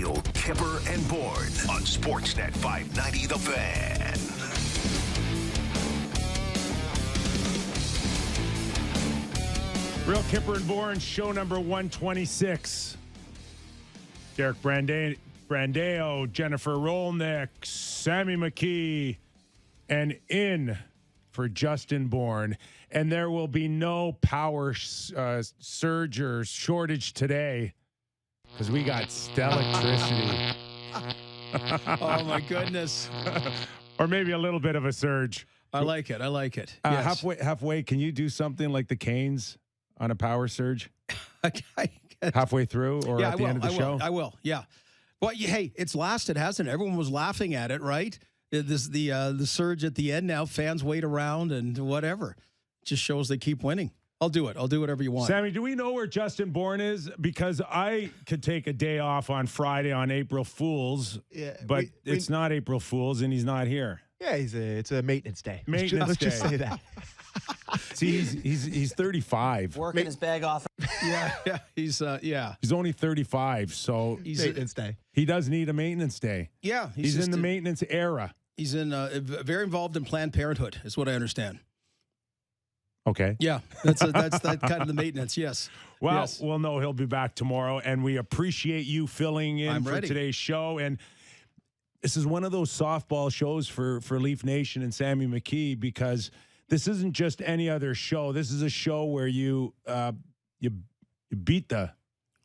real Kyper and Bourne on Sportsnet 590 The Fan. Real Kyper and Bourne, show number 126. Derek Brandeo, Jennifer Rolnick, Sammy McKee, and in for Justin Bourne. And there will be no power surge or shortage today because we got Stellectricity. Oh, my goodness. Or maybe a little bit of a surge. I like it. Yes. Halfway, can you do something like the Canes on a power surge? Halfway through or at the end of the show? I will, yeah. But hey, it's lasted, hasn't it? Everyone was laughing at it, right? The surge at the end now, fans wait around and whatever. Just shows they keep winning. I'll do it. I'll do whatever you want. Sammy, do we know where Justin Bourne is? Because I could take a day off on Friday on April Fool's, but it's not April Fool's and he's not here. Yeah, it's a maintenance day. Let's just say that. See, he's 35. Working his bag off. Yeah. He's only 35, so He's maintenance day. He does need a maintenance day. Yeah, he's in the maintenance era. He's very involved in Planned Parenthood, is what I understand. Okay. Yeah, that's that kind of the maintenance. Yes. Well, yes. we'll know he'll be back tomorrow, and we appreciate you filling in for ready. today's show. And this is one of those softball shows for Leaf Nation and Sammy McKee, because this isn't just any other show. This is a show where you beat the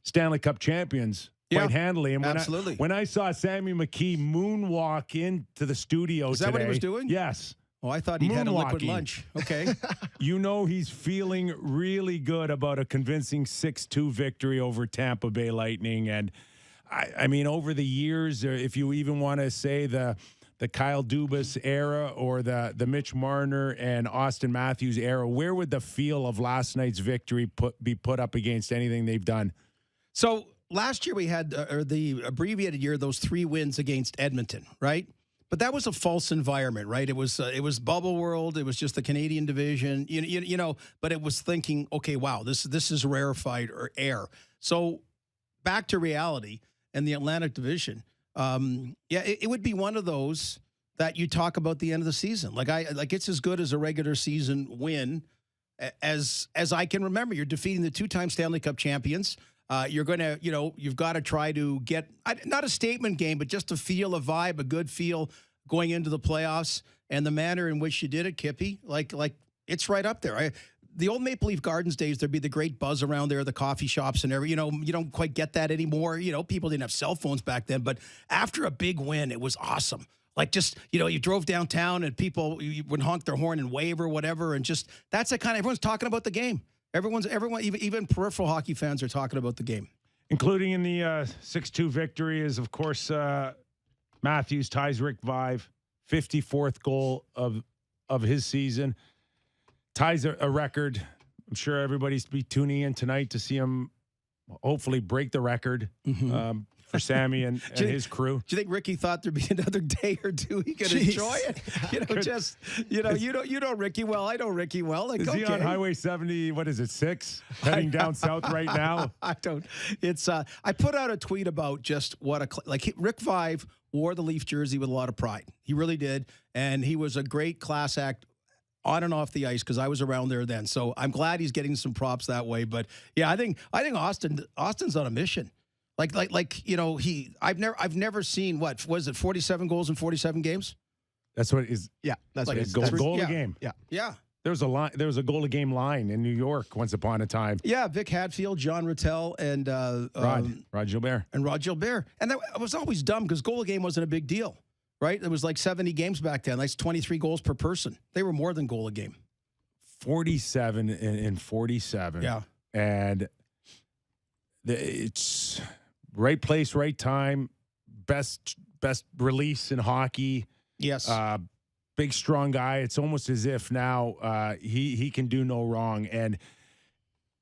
Stanley Cup champions quite handily. And absolutely. When I saw Sammy McKee moonwalk into the studio Is that today, what he was doing? Yes. Oh, I thought he had a liquid lunch. Okay. You know he's feeling really good about a convincing 6-2 victory over Tampa Bay Lightning. And, I mean, over the years, if you even want to say the Kyle Dubas era or the Mitch Marner and Austin Matthews era, where would the feel of last night's victory be put up against anything they've done? So last year we had the abbreviated year, those 3 wins against Edmonton, right? But that was a false environment, right? It was bubble world. It was just the Canadian division, you know. But it was thinking, okay, wow, this is rarefied air. So back to reality and the Atlantic Division. It would be one of those that you talk about the end of the season. Like it's as good as a regular season win as I can remember. You're defeating the 2-time Stanley Cup champions. You're going to, you've got to try to get not a statement game, but just a feel, a vibe, a good feel going into the playoffs, and the manner in which you did it, Kippy, like it's right up there. The old Maple Leaf Gardens days, there'd be the great buzz around there, the coffee shops and everything. You don't quite get that anymore. People didn't have cell phones back then, but after a big win, it was awesome. Like just, you drove downtown and people would honk their horn and wave or whatever. And just, that's the kind of, everyone's talking about the game. Everyone, even peripheral hockey fans are talking about the game. Including in the 6-2 victory is, of course, Matthews ties Rick Vive, 54th goal of his season. Ties a record. I'm sure everybody's be tuning in tonight to see him hopefully break the record for Sammy and his crew. Do you think Ricky thought there'd be another day or two he could enjoy it? You know Ricky well. I know Ricky well. Like, is he on Highway 70? What is it, 6? Heading down south right now? I don't. It's. I put out a tweet about just what Rick Vive wore the Leaf jersey with a lot of pride. He really did, and he was a great class act on and off the ice because I was around there then. So I'm glad he's getting some props that way. But yeah, I think Austin's on a mission. I've never seen what was it 47 goals in 47 games. That's what it is. Yeah, that's like what a goal a game. Yeah. There was a goal a game line in New York once upon a time. Yeah, Vic Hadfield, John Rattel, and Rod Gilbert. And that was always dumb because goal a game wasn't a big deal, right? It was like 70 games back then. That's 23 goals per person. They were more than goal a game. 47 in 47. Yeah, and it's right place, right time. Best release in hockey. Yes. Big, strong guy. It's almost as if now he can do no wrong. And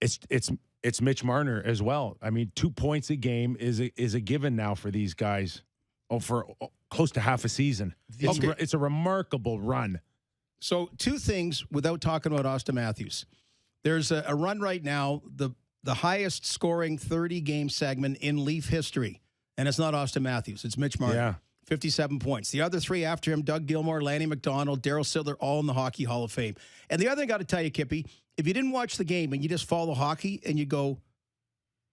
it's Mitch Marner as well. I mean, 2 points a game is a given now for these guys. For close to half a season. It's a remarkable run. So 2 things without talking about Austin Matthews. There's a run right now, the highest scoring 30-game segment in Leaf history. and it's not Austin Matthews. It's Mitch Marner. Yeah. 57 points. The other three after him, Doug Gilmour, Lanny McDonald, Darryl Sittler, all in the Hockey Hall of Fame. And the other thing I got to tell you, Kippy, if you didn't watch the game and you just follow hockey and you go,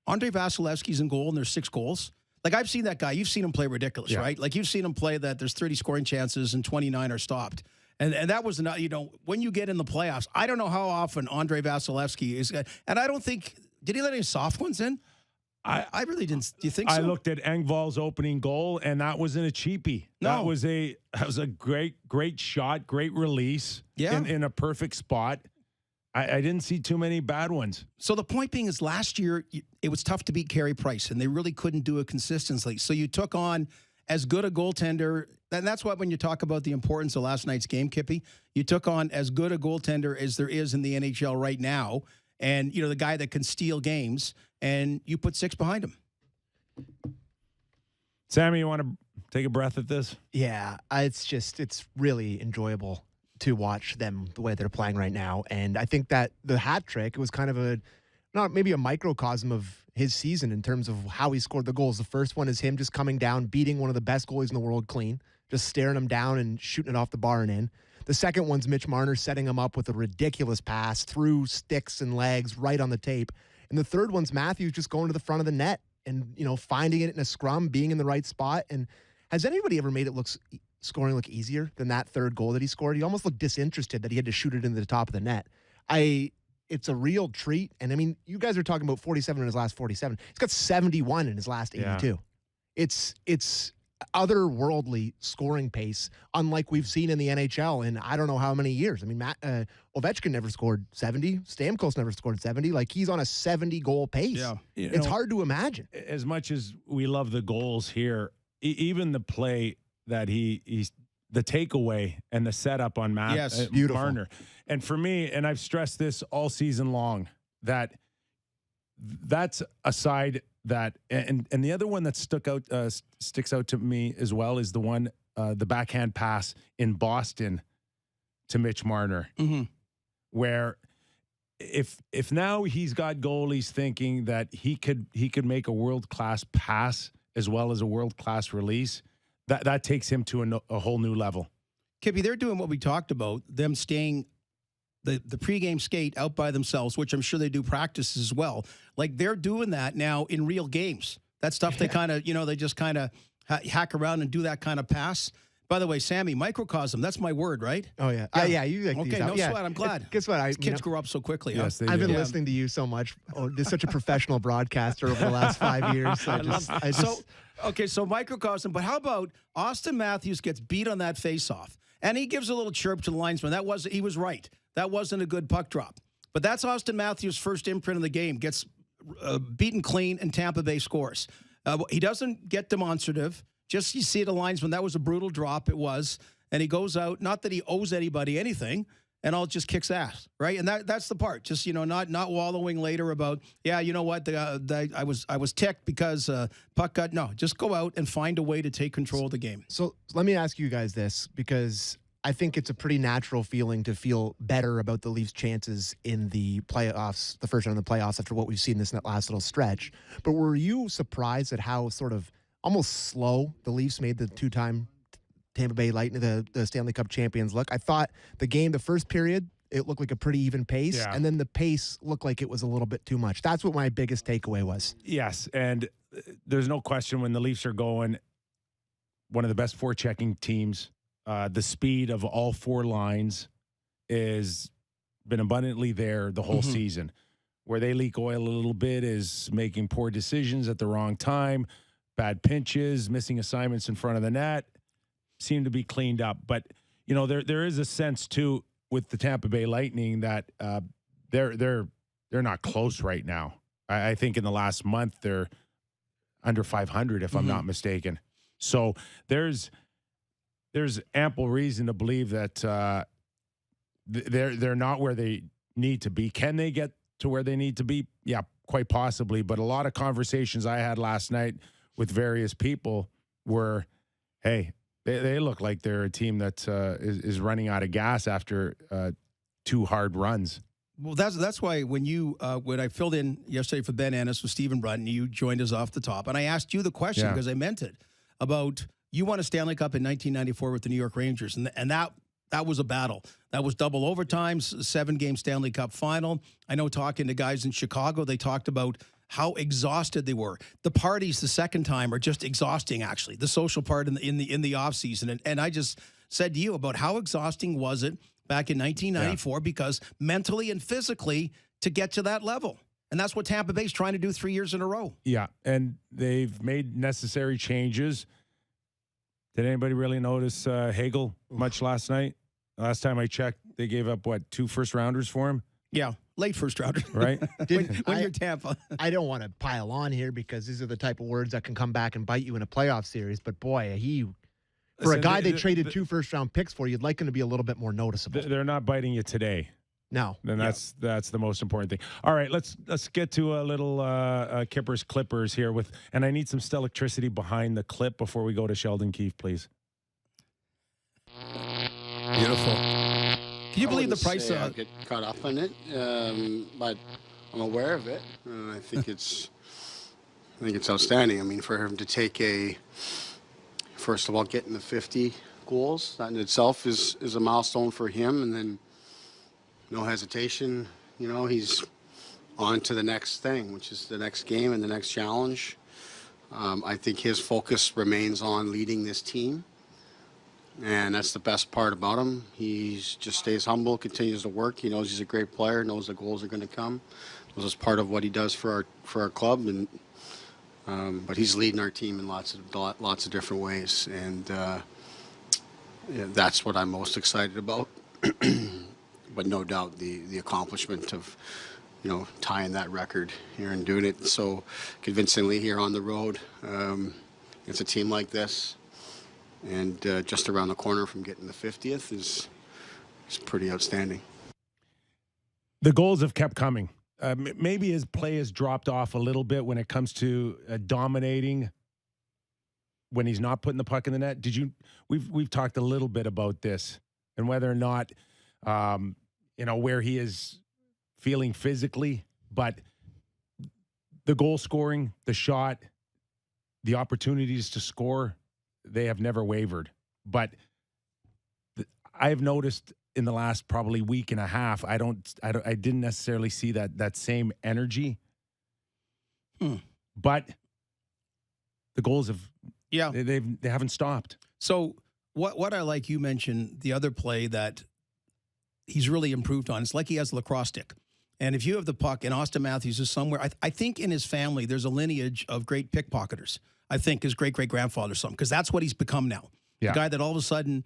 Andre Vasilevsky's in goal and there's 6 goals. Like, I've seen that guy. You've seen him play ridiculous, right? Like, you've seen him play that there's 30 scoring chances and 29 are stopped. And that was not, when you get in the playoffs, I don't know how often Andre Vasilevskiy is. And I don't think, did he let any soft ones in? I really didn't. Do you think so? I looked at Engvall's opening goal, and that wasn't a cheapie. No. That was a great shot, great release in a perfect spot. I didn't see too many bad ones. So the point being is last year, it was tough to beat Carey Price, and they really couldn't do it consistently. So you took on as good a goaltender, and that's why when you talk about the importance of last night's game, Kippy, you took on as good a goaltender as there is in the NHL right now, and, the guy that can steal games, and you put 6 behind him. Sammy, you want to take a breath at this? Yeah, it's really enjoyable to watch them the way they're playing right now. And I think that the hat trick was kind of not maybe a microcosm of his season in terms of how he scored the goals. The first one is him just coming down, beating one of the best goalies in the world clean, just staring him down and shooting it off the bar and in. The second one's Mitch Marner setting him up with a ridiculous pass through sticks and legs right on the tape. And the third one's Matthews just going to the front of the net and, finding it in a scrum, being in the right spot. And has anybody ever made scoring look easier than that third goal that he scored? He almost looked disinterested that he had to shoot it into the top of the net. It's a real treat. And I mean, you guys are talking about 47 in his last 47. He's got 71 in his last 82. Yeah. It's otherworldly scoring pace, unlike we've seen in the NHL in I don't know how many years. I mean, Ovechkin never scored 70. Stamkos never scored 70. Like, he's on a 70-goal pace. Yeah. It's hard to imagine. As much as we love the goals here, even the play that he's the takeaway and the setup on Marner. And for me, and I've stressed this all season long, that's a side that, and the other one that sticks out to me as well is the one, the backhand pass in Boston to Mitch Marner, where if now he's got goalies thinking that he could make a world-class pass as well as a world-class release, that takes him to a whole new level. Kippy, they're doing what we talked about, them staying the pregame skate out by themselves, which I'm sure they do practice as well. Like, they're doing that now in real games. That stuff they kind of, they just kind of hack around and do that kind of pass. By the way, Sammy, microcosm, that's my word, right? Oh, yeah. You like okay, these no sweat. I'm glad. Guess what? Kids grow up so quickly. Yes, huh? I've been listening to you so much. Oh, you're such a professional broadcaster over the last 5 years. So microcosm, but how about Austin Matthews gets beat on that faceoff, and he gives a little chirp to the linesman. He was right. That wasn't a good puck drop. But that's Austin Matthews' first imprint of the game. Gets beaten clean, and Tampa Bay scores. He doesn't get demonstrative. Just you see the linesman, that was a brutal drop. It was. And he goes out, not that he owes anybody anything, and all just kicks ass, right? And that's the part. Just, not wallowing later about, you know what, I was ticked because puck got, no, just go out and find a way to take control of the game. So let me ask you guys this, because I think it's a pretty natural feeling to feel better about the Leafs' chances in the playoffs, the first round of the playoffs after what we've seen this last little stretch. But were you surprised at how sort of almost slow the Leafs made the two-time Tampa Bay Lightning, the Stanley Cup champions look? I thought the first period, it looked like a pretty even pace, and then the pace looked like it was a little bit too much. That's what my biggest takeaway was. Yes, and there's no question when the Leafs are going, one of the best forechecking teams, the speed of all 4 lines is been abundantly there the whole season. Where they leak oil a little bit is making poor decisions at the wrong time, bad pinches, missing assignments in front of the net, seem to be cleaned up. But, there is a sense, too, with the Tampa Bay Lightning that they're not close right now. I think in the last month they're under 500, if I'm not mistaken. So there's ample reason to believe that they're not where they need to be. Can they get to where they need to be? Yeah, quite possibly. But a lot of conversations I had last night with various people were, hey, they look like they're a team that is running out of gas after 2 hard runs. Well, that's why when I filled in yesterday for Ben Ennis with Stephen Brunton, you joined us off the top, and I asked you the question because I meant it about you won a Stanley Cup in 1994 with the New York Rangers, and that was a battle. That was double overtimes, 7-game Stanley Cup final. I know talking to guys in Chicago, they talked about how exhausted they were. The parties the second time are just exhausting, actually. The social part in the off season, and I just said to you about how exhausting was it back in 1994 because mentally and physically to get to that level. And that's what Tampa Bay's trying to do 3 years in a row. Yeah, and they've made necessary changes. Did anybody really notice Hagel much last night? Last time I checked, they gave up, 2 first-rounders for him? Yeah, late first rounders. Right? when you're Tampa. I don't want to pile on here because these are the type of words that can come back and bite you in a playoff series. But boy, for a guy they traded 2 first-round picks for, you'd like him to be a little bit more noticeable. They're not biting you today. No. And that's the most important thing. All right, let's get to a little Kippers Clippers here and I need some electricity behind the clip before we go to Sheldon Keefe, please. Beautiful. Can you believe the price I get caught up on it, but I'm aware of it. I think it's outstanding. I mean, for him to take first of all, getting the 50 goals, that in itself is a milestone for him, and then no hesitation, he's on to the next thing, which is the next game and the next challenge. I think his focus remains on leading this team. And that's the best part about him. He just stays humble, continues to work. He knows he's a great player, knows the goals are going to come. This is part of what he does for our club, and but he's leading our team in lots of different ways, and that's what I'm most excited about. But no doubt the accomplishment of tying that record here and doing it so convincingly here on the road. It's a team like this. And just around the corner from getting the 50th is pretty outstanding. The goals have kept coming. Maybe his play has dropped off a little bit when it comes to dominating when he's not putting the puck in the net. We've talked a little bit about this and whether or not, where he is feeling physically, but the goal scoring, the shot, the opportunities to score, they have never wavered. But I've noticed in the last probably week and a half, I didn't necessarily see that same energy. But the goals have, they haven't stopped. So what I like, you mentioned the other play that he's really improved on. It's like he has a lacrosse stick. And if you have the puck, and Austin Matthews is somewhere, I think in his family there's a lineage of great pickpocketers. I think his great-great-grandfather or something, because that's what he's become now. Yeah. The guy that all of a sudden,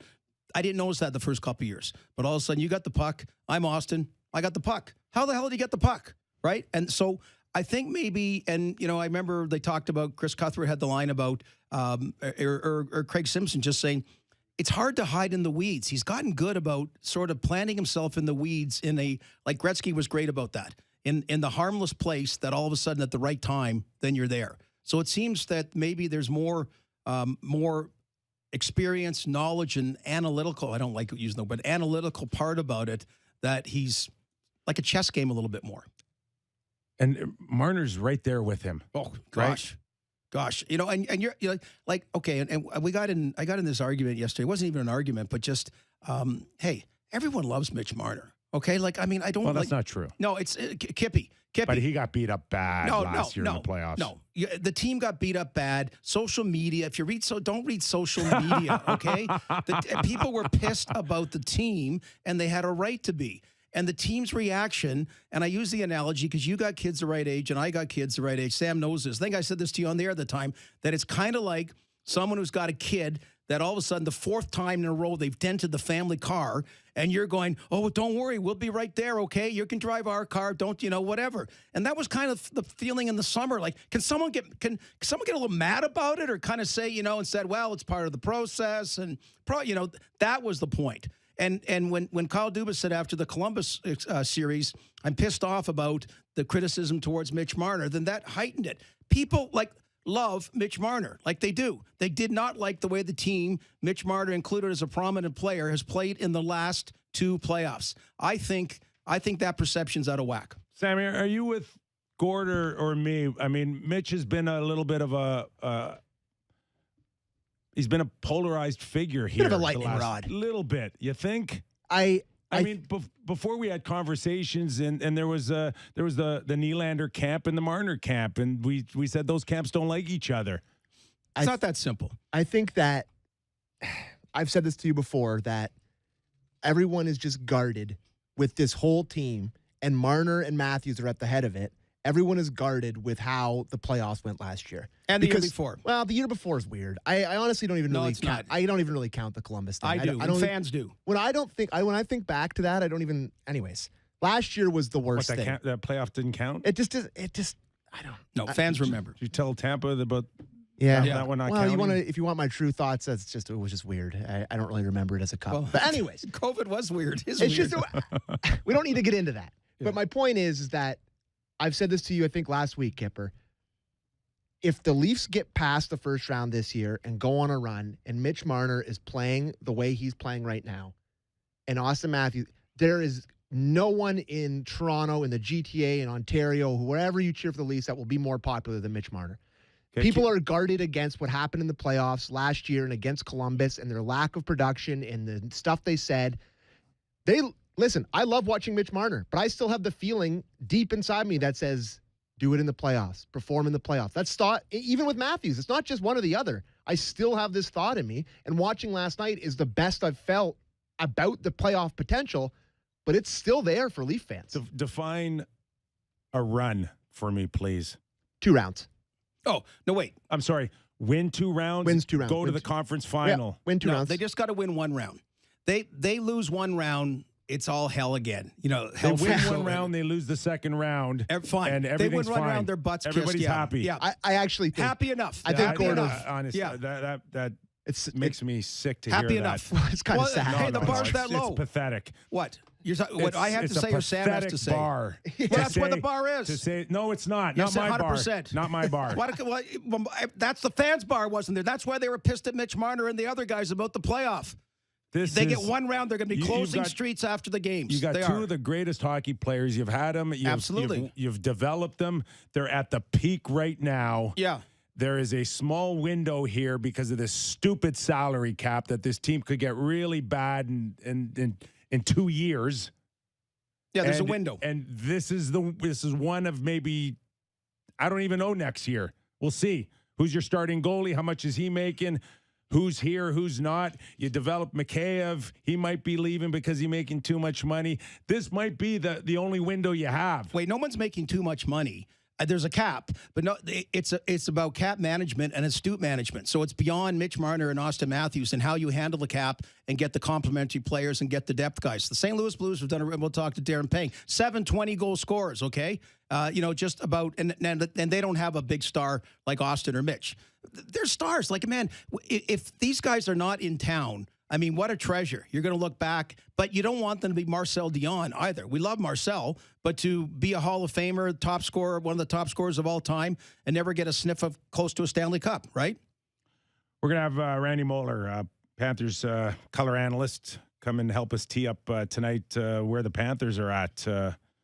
I didn't notice that the first couple of years, but all of a sudden you got the puck, I'm Austin, I got the puck. How the hell did you get the puck, right? And so I think maybe, and I remember they talked about, Chris Cuthbert had the line about, or Craig Simpson just saying, it's hard to hide in the weeds. He's gotten good about sort of planting himself in the weeds like Gretzky was great about that, in the harmless place that all of a sudden at the right time, then you're there. So it seems that maybe there's more experience, knowledge, and analytical, I don't like using the word, but analytical part about it, that he's like a chess game a little bit more. And Marner's right there with him. Oh, gosh. Right? Gosh. And you're like, okay, and I got in this argument yesterday. It wasn't even an argument, but just, hey, everyone loves Mitch Marner. Okay? I don't. Well, that's not true. No, it's Kippy. But he got beat up bad last year in the playoffs. No, the team got beat up bad. Social media. If you read don't read social media. Okay, people were pissed about the team, and they had a right to be. And the team's reaction, and I use the analogy because you got kids the right age, and I got kids the right age. Sam knows this. I think I said this to you on the air at the time, that it's kind of like someone who's got a kid that all of a sudden the 4th time in a row they've dented the family car, and you're going, oh, don't worry, we'll be right there, okay? You can drive our car, don't, whatever. And that was kind of the feeling in the summer. Like, can someone get a little mad about it, or kind of say, instead, well, it's part of the process, and that was the point. And when Kyle Dubas said after the Columbus series, I'm pissed off about the criticism towards Mitch Marner, then that heightened it. People love Mitch Marner, like they do. They did not like the way the team, Mitch Marner included as a prominent player, has played in the last 2 playoffs. I think I think that perception's out of whack. Sammy, are you with Gord or me? I mean, Mitch has been a little bit of a he's been a polarized figure here. Bit of a lightning rod. Little bit. You think? I mean, before we had conversations, and there was the Nylander camp and the Marner camp, and we said those camps don't like each other. It's not that simple. I think that I've said this to you before, that everyone is just guarded with this whole team, and Marner and Matthews are at the head of it. Everyone is guarded with how the playoffs went last year. And the year before. Well, the year before is weird. I honestly don't even really count. I don't even really count the Columbus thing. I do. I don't, fans do. When I think back to that, I don't even. Anyways, last year was the worst thing. That playoff didn't count? It just. I don't. No, fans remember. Did you tell Tampa about? Yeah. That one not well, counting? if you want my true thoughts, it was just weird. I don't really remember it as a cup. Well, but anyways, COVID was weird. It's weird. just we don't need to get into that. Yeah. But my point is that I've said this to you, I think last week, Kipper. If the Leafs get past the first round this year and go on a run, and Mitch Marner is playing the way he's playing right now, and Austin Matthews, there is no one in Toronto, in the GTA, in Ontario, wherever you cheer for the Leafs, that will be more popular than Mitch Marner. Okay, people are guarded against what happened in the playoffs last year and against Columbus and their lack of production and the stuff they said. Listen, I love watching Mitch Marner, but I still have the feeling deep inside me that says, do it in the playoffs, perform in the playoffs. That's thought, even with Matthews. It's not just one or the other. I still have this thought in me, and watching last night is the best I've felt about the playoff potential, but it's still there for Leaf fans. Define a run for me, please. 2 rounds. Oh, no, wait. I'm sorry. Win 2 rounds. Wins 2 rounds. Go to the conference final. Yeah, win 2 rounds. They just got to win 1 round. They lose 1 round, it's all hell again. You know, they win 1 round, they lose the second round. Fine. And they win everything's 1 fine. round, their butts Everybody's kissed. happy. Yeah. I actually think. Happy enough. I think Gordon. Honestly, that makes me sick to hear happy that. enough. It's kind of sad. Hey, the bar's that low. It's pathetic. What? What I have to say or Sam has to say? Bar. Well, that's where the bar is. To say, no, it's not. Yes, not my 100%. bar. Not my bar. That's the fans' bar, wasn't there? That's why they were pissed at Mitch Marner and the other guys about the playoff. They get 1 round, they're going to be closing streets after the games. You got two of the greatest hockey players. You've had them. Absolutely. You've developed them. They're at the peak right now. Yeah. There is a small window here because of this stupid salary cap that this team could get really bad in 2 years. Yeah, there's a window. And this is one of maybe, I don't even know next year. We'll see. Who's your starting goalie? How much is he making? Who's here? Who's not? You develop Mikheyev. He might be leaving because he's making too much money. This might be the only window you have. Wait, no one's making too much money. There's a cap, but no, it's about cap management and astute management. So it's beyond Mitch Marner and Austin Matthews and how you handle the cap and get the complementary players and get the depth guys. The St. Louis Blues have done it. We'll talk to Darren Pang. 7 20-goal scorers, okay? Just about, and they don't have a big star like Austin or Mitch. They're stars. Like, man, if these guys are not in town, I mean, what a treasure. You're going to look back, but you don't want them to be Marcel Dion either. We love Marcel, but to be a Hall of Famer, top scorer, one of the top scorers of all time, and never get a sniff of close to a Stanley Cup, right? We're going to have Randy Moeller, Panthers color analyst, come and help us tee up tonight where the Panthers are at.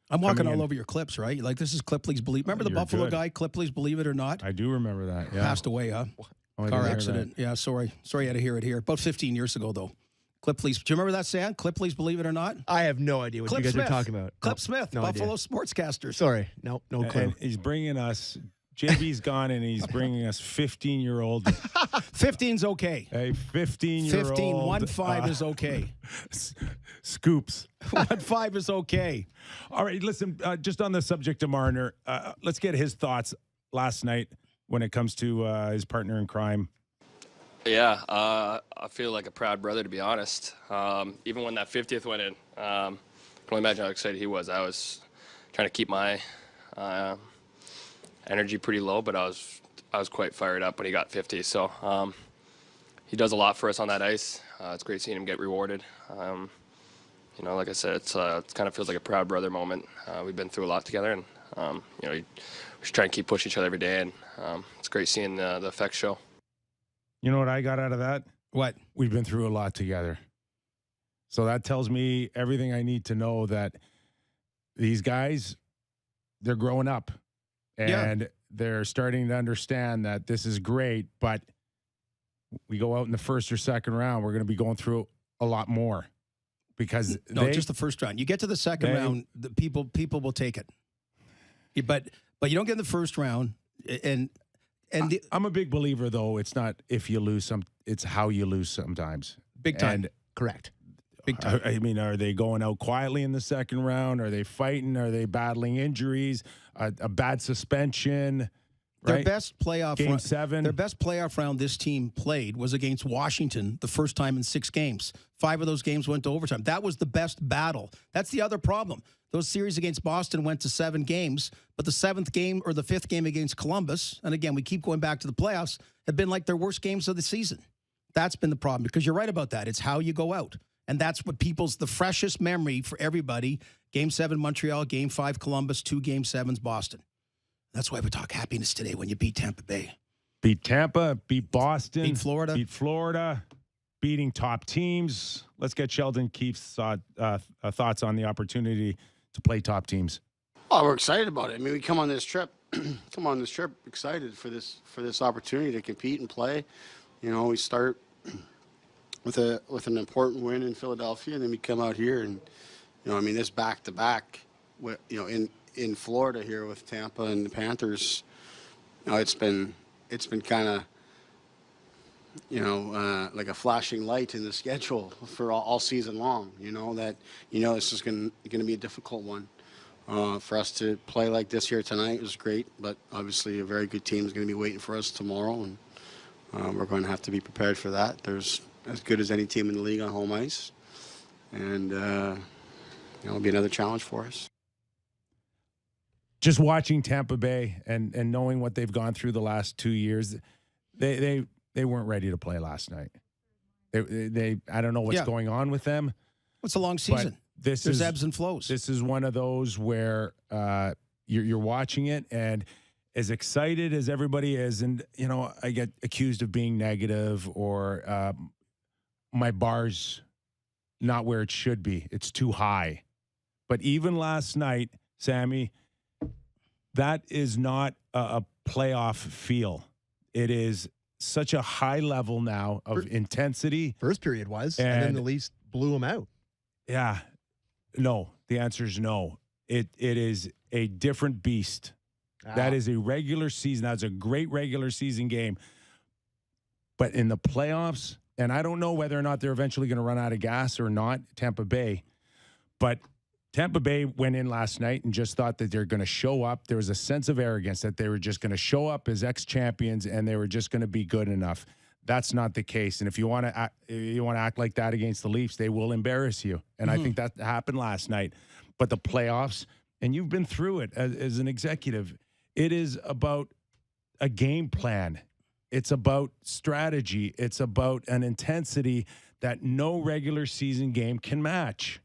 I'm walking all over your clips, right? Like, this is Clipley's Believe. Remember the Buffalo guy, Clipley's Believe It or Not? I do remember that, yeah. Passed away, huh? Car accident. Yeah, sorry. Sorry you had to hear it here. About 15 years ago, though. Clipley's. Do you remember that, Sam? Clipley's Believe It or Not? I have no idea what you guys are talking about. Clip Smith, no Buffalo idea. Sportscaster. Sorry. No clue. And he's bringing us, JB's gone, and he's bringing us 15-year-old. 15's okay. A 15-year-old. 15, 1-5 is okay. Scoops. 1-5 is okay. All right, listen, just on the subject of Marner, let's get his thoughts last night when it comes to his partner in crime. Yeah, I feel like a proud brother, to be honest. Even when that 50th went in, I can only imagine how excited he was. I was trying to keep my energy pretty low, but I was quite fired up when he got 50. So he does a lot for us on that ice. It's great seeing him get rewarded. Like I said, it kind of feels like a proud brother moment. We've been through a lot together, and we just try and keep pushing each other every day, and it's great seeing the effects show. You know what I got out of that? What? We've been through a lot together. So that tells me everything I need to know that these guys, they're growing up. And they're starting to understand that this is great, but we go out in the first or second round, we're going to be going through a lot more. Because just the first round. You get to the second round, the people will take it. But you don't get in the first round, I'm a big believer, though. It's not if you lose it's how you lose sometimes. Big time. And correct. Big time. I mean, are they going out quietly in the second round? Are they fighting? Are they battling injuries? A bad suspension? Their right? best playoff Game 7. Their best playoff round this team played was against Washington the first time in 6 games. 5 of those games went to overtime. That was the best battle. That's the other problem. Those series against Boston went to 7 games, but the 7th game or the 5th game against Columbus, and again, we keep going back to the playoffs, have been like their worst games of the season. That's been the problem, because you're right about that. It's how you go out. And that's what the freshest memory for everybody. Game 7 Montreal, Game 5 Columbus, 2 Game 7s Boston. That's why we talk happiness today when you beat Tampa Bay. Beat Tampa, beat Boston. Beat Florida. Beating top teams. Let's get Sheldon Keefe's thoughts on the opportunity to play top teams. Oh, we're excited about it. I mean, we come on this trip excited for this opportunity to compete and play. You know, we start with an important win in Philadelphia, and then we come out here and, you know, I mean, this back-to-back, you know, in Florida here with Tampa and the Panthers, you know, it's been kind of, you know, like a flashing light in the schedule for all season long. You know that, you know, this is going to be a difficult one. For us to play like this here tonight was great, but obviously a very good team is going to be waiting for us tomorrow, and we're going to have to be prepared for that. There's as good as any team in the league on home ice, and you know, it'll be another challenge for us. Just watching Tampa Bay and knowing what they've gone through the last 2 years, they weren't ready to play last night. They I don't know what's going on with them. It's a long season. There's ebbs and flows. This is one of those where you're watching it, and as excited as everybody is, and you know, I get accused of being negative or my bar's not where it should be. It's too high. But even last night, Sammy, that is not a playoff feel. It is such a high level now of intensity. First period was, and then the Leafs blew them out. Yeah. No, the answer is no. It is a different beast. That is a regular season. That's a great regular season game. But in the playoffs, and I don't know whether or not they're eventually going to run out of gas or not, Tampa Bay, but Tampa Bay went in last night and just thought that they're going to show up. There was a sense of arrogance that they were just going to show up as ex-champions and they were just going to be good enough. That's not the case. And if you want to act like that against the Leafs, they will embarrass you. And I think that happened last night. But the playoffs, and you've been through it as an executive, it is about a game plan. It's about strategy. It's about an intensity that no regular season game can match.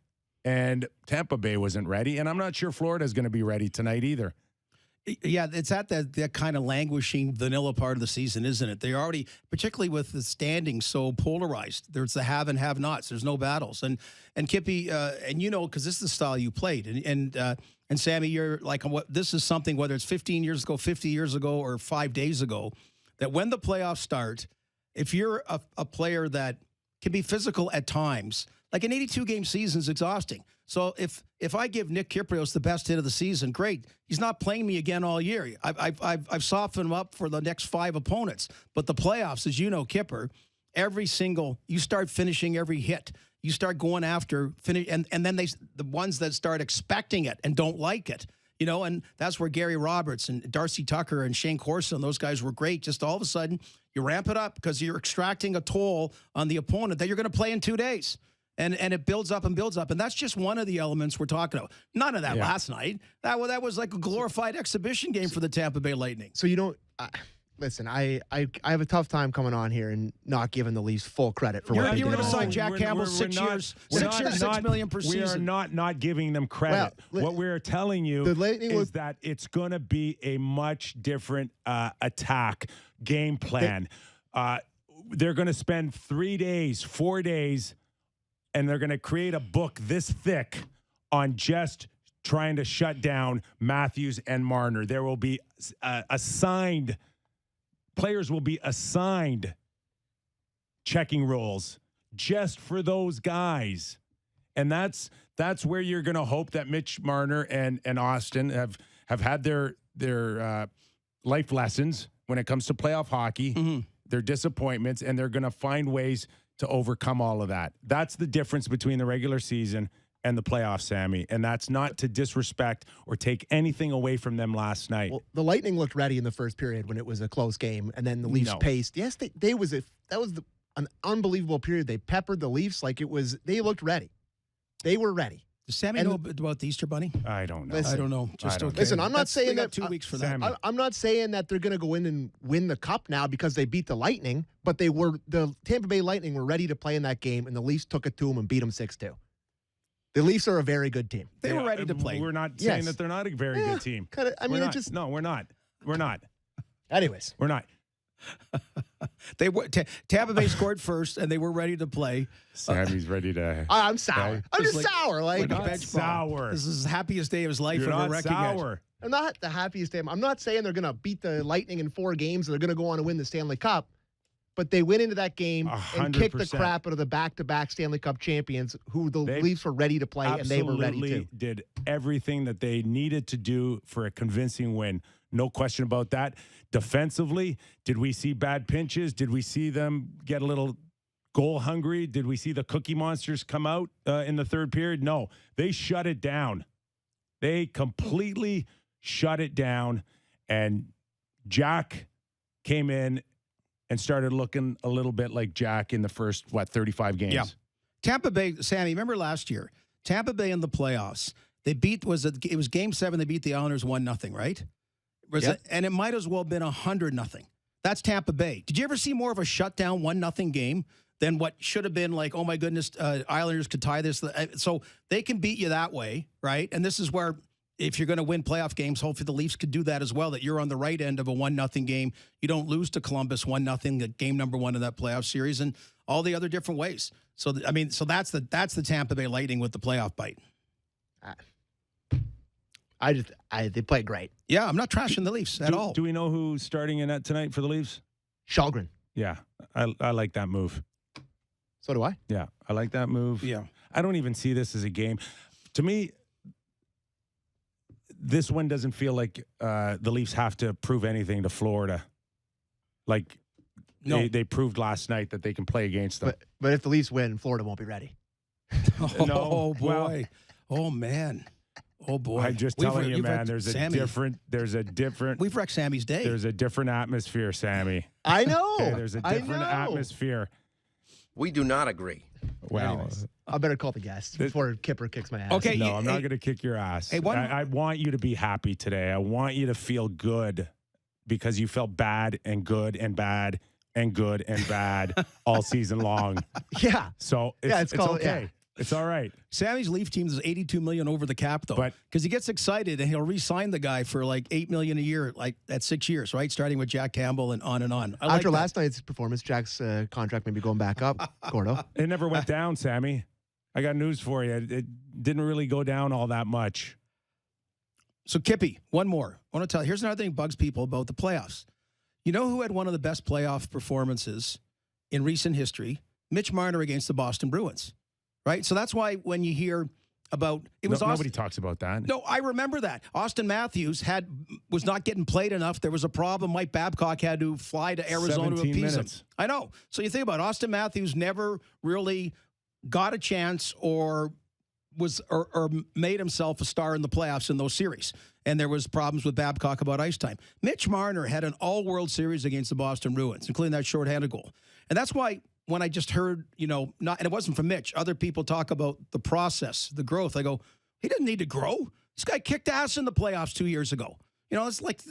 And Tampa Bay wasn't ready, and I'm not sure Florida's going to be ready tonight either. Yeah, it's at that kind of languishing vanilla part of the season, isn't it? They already, particularly with the standings so polarized, there's the have and have-nots. There's no battles. And Kippy, and you know, because this is the style you played, and Sammy, you're like, this is something, whether it's 15 years ago, 50 years ago, or 5 days ago, that when the playoffs start, if you're a player that can be physical at times, like an 82-game season is exhausting. So if I give Nick Kypreos the best hit of the season, great. He's not playing me again all year. I've softened him up for the next 5 opponents. But the playoffs, as you know, Kipper, you start finishing every hit. You start going after finish, and then the ones that start expecting it and don't like it. You know, and that's where Gary Roberts and Darcy Tucker and Shane Corson, those guys were great. Just all of a sudden, you ramp it up because you're extracting a toll on the opponent that you're going to play in 2 days. And it builds up and builds up. And that's just one of the elements we're talking about. None of that last night. That was like a glorified exhibition game for the Tampa Bay Lightning. So you don't listen, I have a tough time coming on here and not giving the Leafs full credit for what they did. You were going to sign Jack Campbell 6 years, $6 million per season. We are not giving them credit. Well, what we're telling you is that it's going to be a much different attack game plan. They're going to spend 3 days, 4 days, and they're going to create a book this thick on just trying to shut down Matthews and Marner. There will be players will be assigned checking roles just for those guys. And that's where you're going to hope that Mitch Marner and Austin have had their life lessons when it comes to playoff hockey, their disappointments, and they're going to find ways to overcome all of that. That's the difference between the regular season and the playoffs, Sammy. And that's not to disrespect or take anything away from them last night. Well, the Lightning looked ready in the first period when it was a close game, and then the Leafs paced. Yes, that was an unbelievable period. They peppered the Leafs like it was. They looked ready. They were ready. Does Sammy know about the Easter Bunny? I don't know. I don't know. Just okay. Listen, I'm not saying that 2 weeks for Sammy. that. I'm not saying that they're going to go in and win the cup now because they beat the Lightning, but the Tampa Bay Lightning were ready to play in that game, and the Leafs took it to them and beat them 6-2. The Leafs are a very good team. They were ready to play. We're not saying that they're not a very good team. No, we're not. We're not. Anyways, we're not. They were Tampa Bay scored first, and they were ready to play. Sammy's ready to. I'm sour. I'm just sour. Like not sour. This is the happiest day of his life. You're ever not sour. I'm not the happiest day. I'm not saying they're going to beat the Lightning in 4 games or they're going to go on and win the Stanley Cup, but they went into that game 100%. And kicked the crap out of the back-to-back Stanley Cup champions who the Leafs were ready to play, and they were ready to. Did everything that they needed to do for a convincing win. No question about that. Defensively, did we see bad pinches? Did we see them get a little goal hungry? Did we see the Cookie Monsters come out in the third period? No, they shut it down. They completely shut it down. And Jack came in and started looking a little bit like Jack in the first, 35 games? Yeah. Tampa Bay, Sammy, remember last year? Tampa Bay in the playoffs. They beat, it was game 7, they beat the Islanders 1-0, right? And it might as well have been 100-0. That's Tampa Bay. Did you ever see more of a shutdown 1-0 game than what should have been like, oh my goodness, Islanders could tie this? So they can beat you that way, right? And this is where, if you're going to win playoff games, hopefully the Leafs could do that as well, that you're on the right end of a 1-0 game. You don't lose to Columbus 1-0, game number 1 in that playoff series, and all the other different ways. So, that's the Tampa Bay Lightning with the playoff bite. They played great. Yeah, I'm not trashing the Leafs at all. Do we know who's starting in that tonight for the Leafs? Shalgren. Yeah, I like that move. So do I. Yeah, I like that move. Yeah. I don't even see this as a game. To me, this one doesn't feel like the Leafs have to prove anything to Florida. Like, they proved last night that they can play against them. But if the Leafs win, Florida won't be ready. Oh, boy. Oh, man. Oh, boy. I'm just telling you, man, there's a different. We've wrecked Sammy's day. There's a different atmosphere, Sammy. I know. Okay, there's a different atmosphere. We do not agree. Well, anyways, I better call the guest before Kyper kicks my ass. Okay. No, I'm not going to kick your ass. Hey, I want you to be happy today. I want you to feel good because you felt bad and good and bad and good and bad all season long. Yeah. So it's okay. Yeah. It's all right. Sammy's Leaf team is $82 million over the cap, though, because he gets excited and he'll re-sign the guy for like $8 million a year, like at 6 years, right? Starting with Jack Campbell and on and on. After last night's performance, Jack's contract may be going back up. Gordo, it never went down, Sammy. I got news for you. It didn't really go down all that much. So Kippy, one more. I want to tell you. Here's another thing that bugs people about the playoffs. You know who had one of the best playoff performances in recent history? Mitch Marner against the Boston Bruins. Right? So that's why when you hear about nobody talks about that. No, I remember that. Austin Matthews was not getting played enough. There was a problem. Mike Babcock had to fly to Arizona to appease him. I know. So you think about it, Austin Matthews never really got a chance or made himself a star in the playoffs in those series. And there was problems with Babcock about ice time. Mitch Marner had an all-world series against the Boston Bruins, including that shorthanded goal. And that's why when I just heard, and it wasn't from Mitch, other people talk about the process, the growth. I go, he doesn't need to grow. This guy kicked ass in the playoffs 2 years ago. It's like,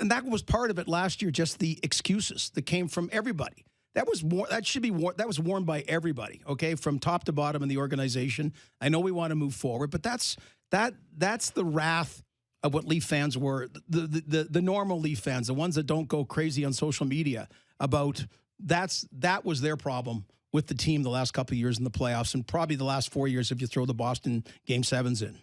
and that was part of it last year, just the excuses that came from everybody. That was worn by everybody, okay, from top to bottom in the organization. I know we want to move forward, but that's the wrath of what Leaf fans were, the normal Leaf fans, the ones that don't go crazy on social media about. That was their problem with the team the last couple of years in the playoffs, and probably the last 4 years if you throw the Boston Game 7s in.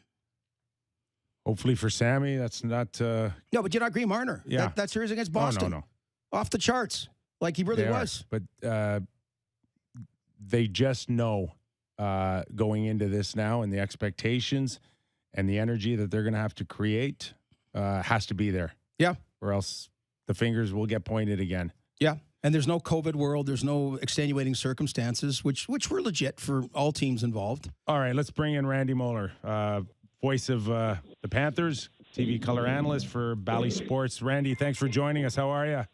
Hopefully for Sammy, that's not. No, but you not agree, Marner. Yeah. That series against Oh, Boston. no. Off the charts. Like he really They are. was. But they just know going into this now, and the expectations and the energy that they're going to have to create has to be there. Yeah. Or else the fingers will get pointed again. Yeah. And there's no COVID world. There's no extenuating circumstances, which were legit for all teams involved. All right, let's bring in Randy Moeller, voice of the Panthers, TV color analyst for Bally Sports. Randy, thanks for joining us. How are you?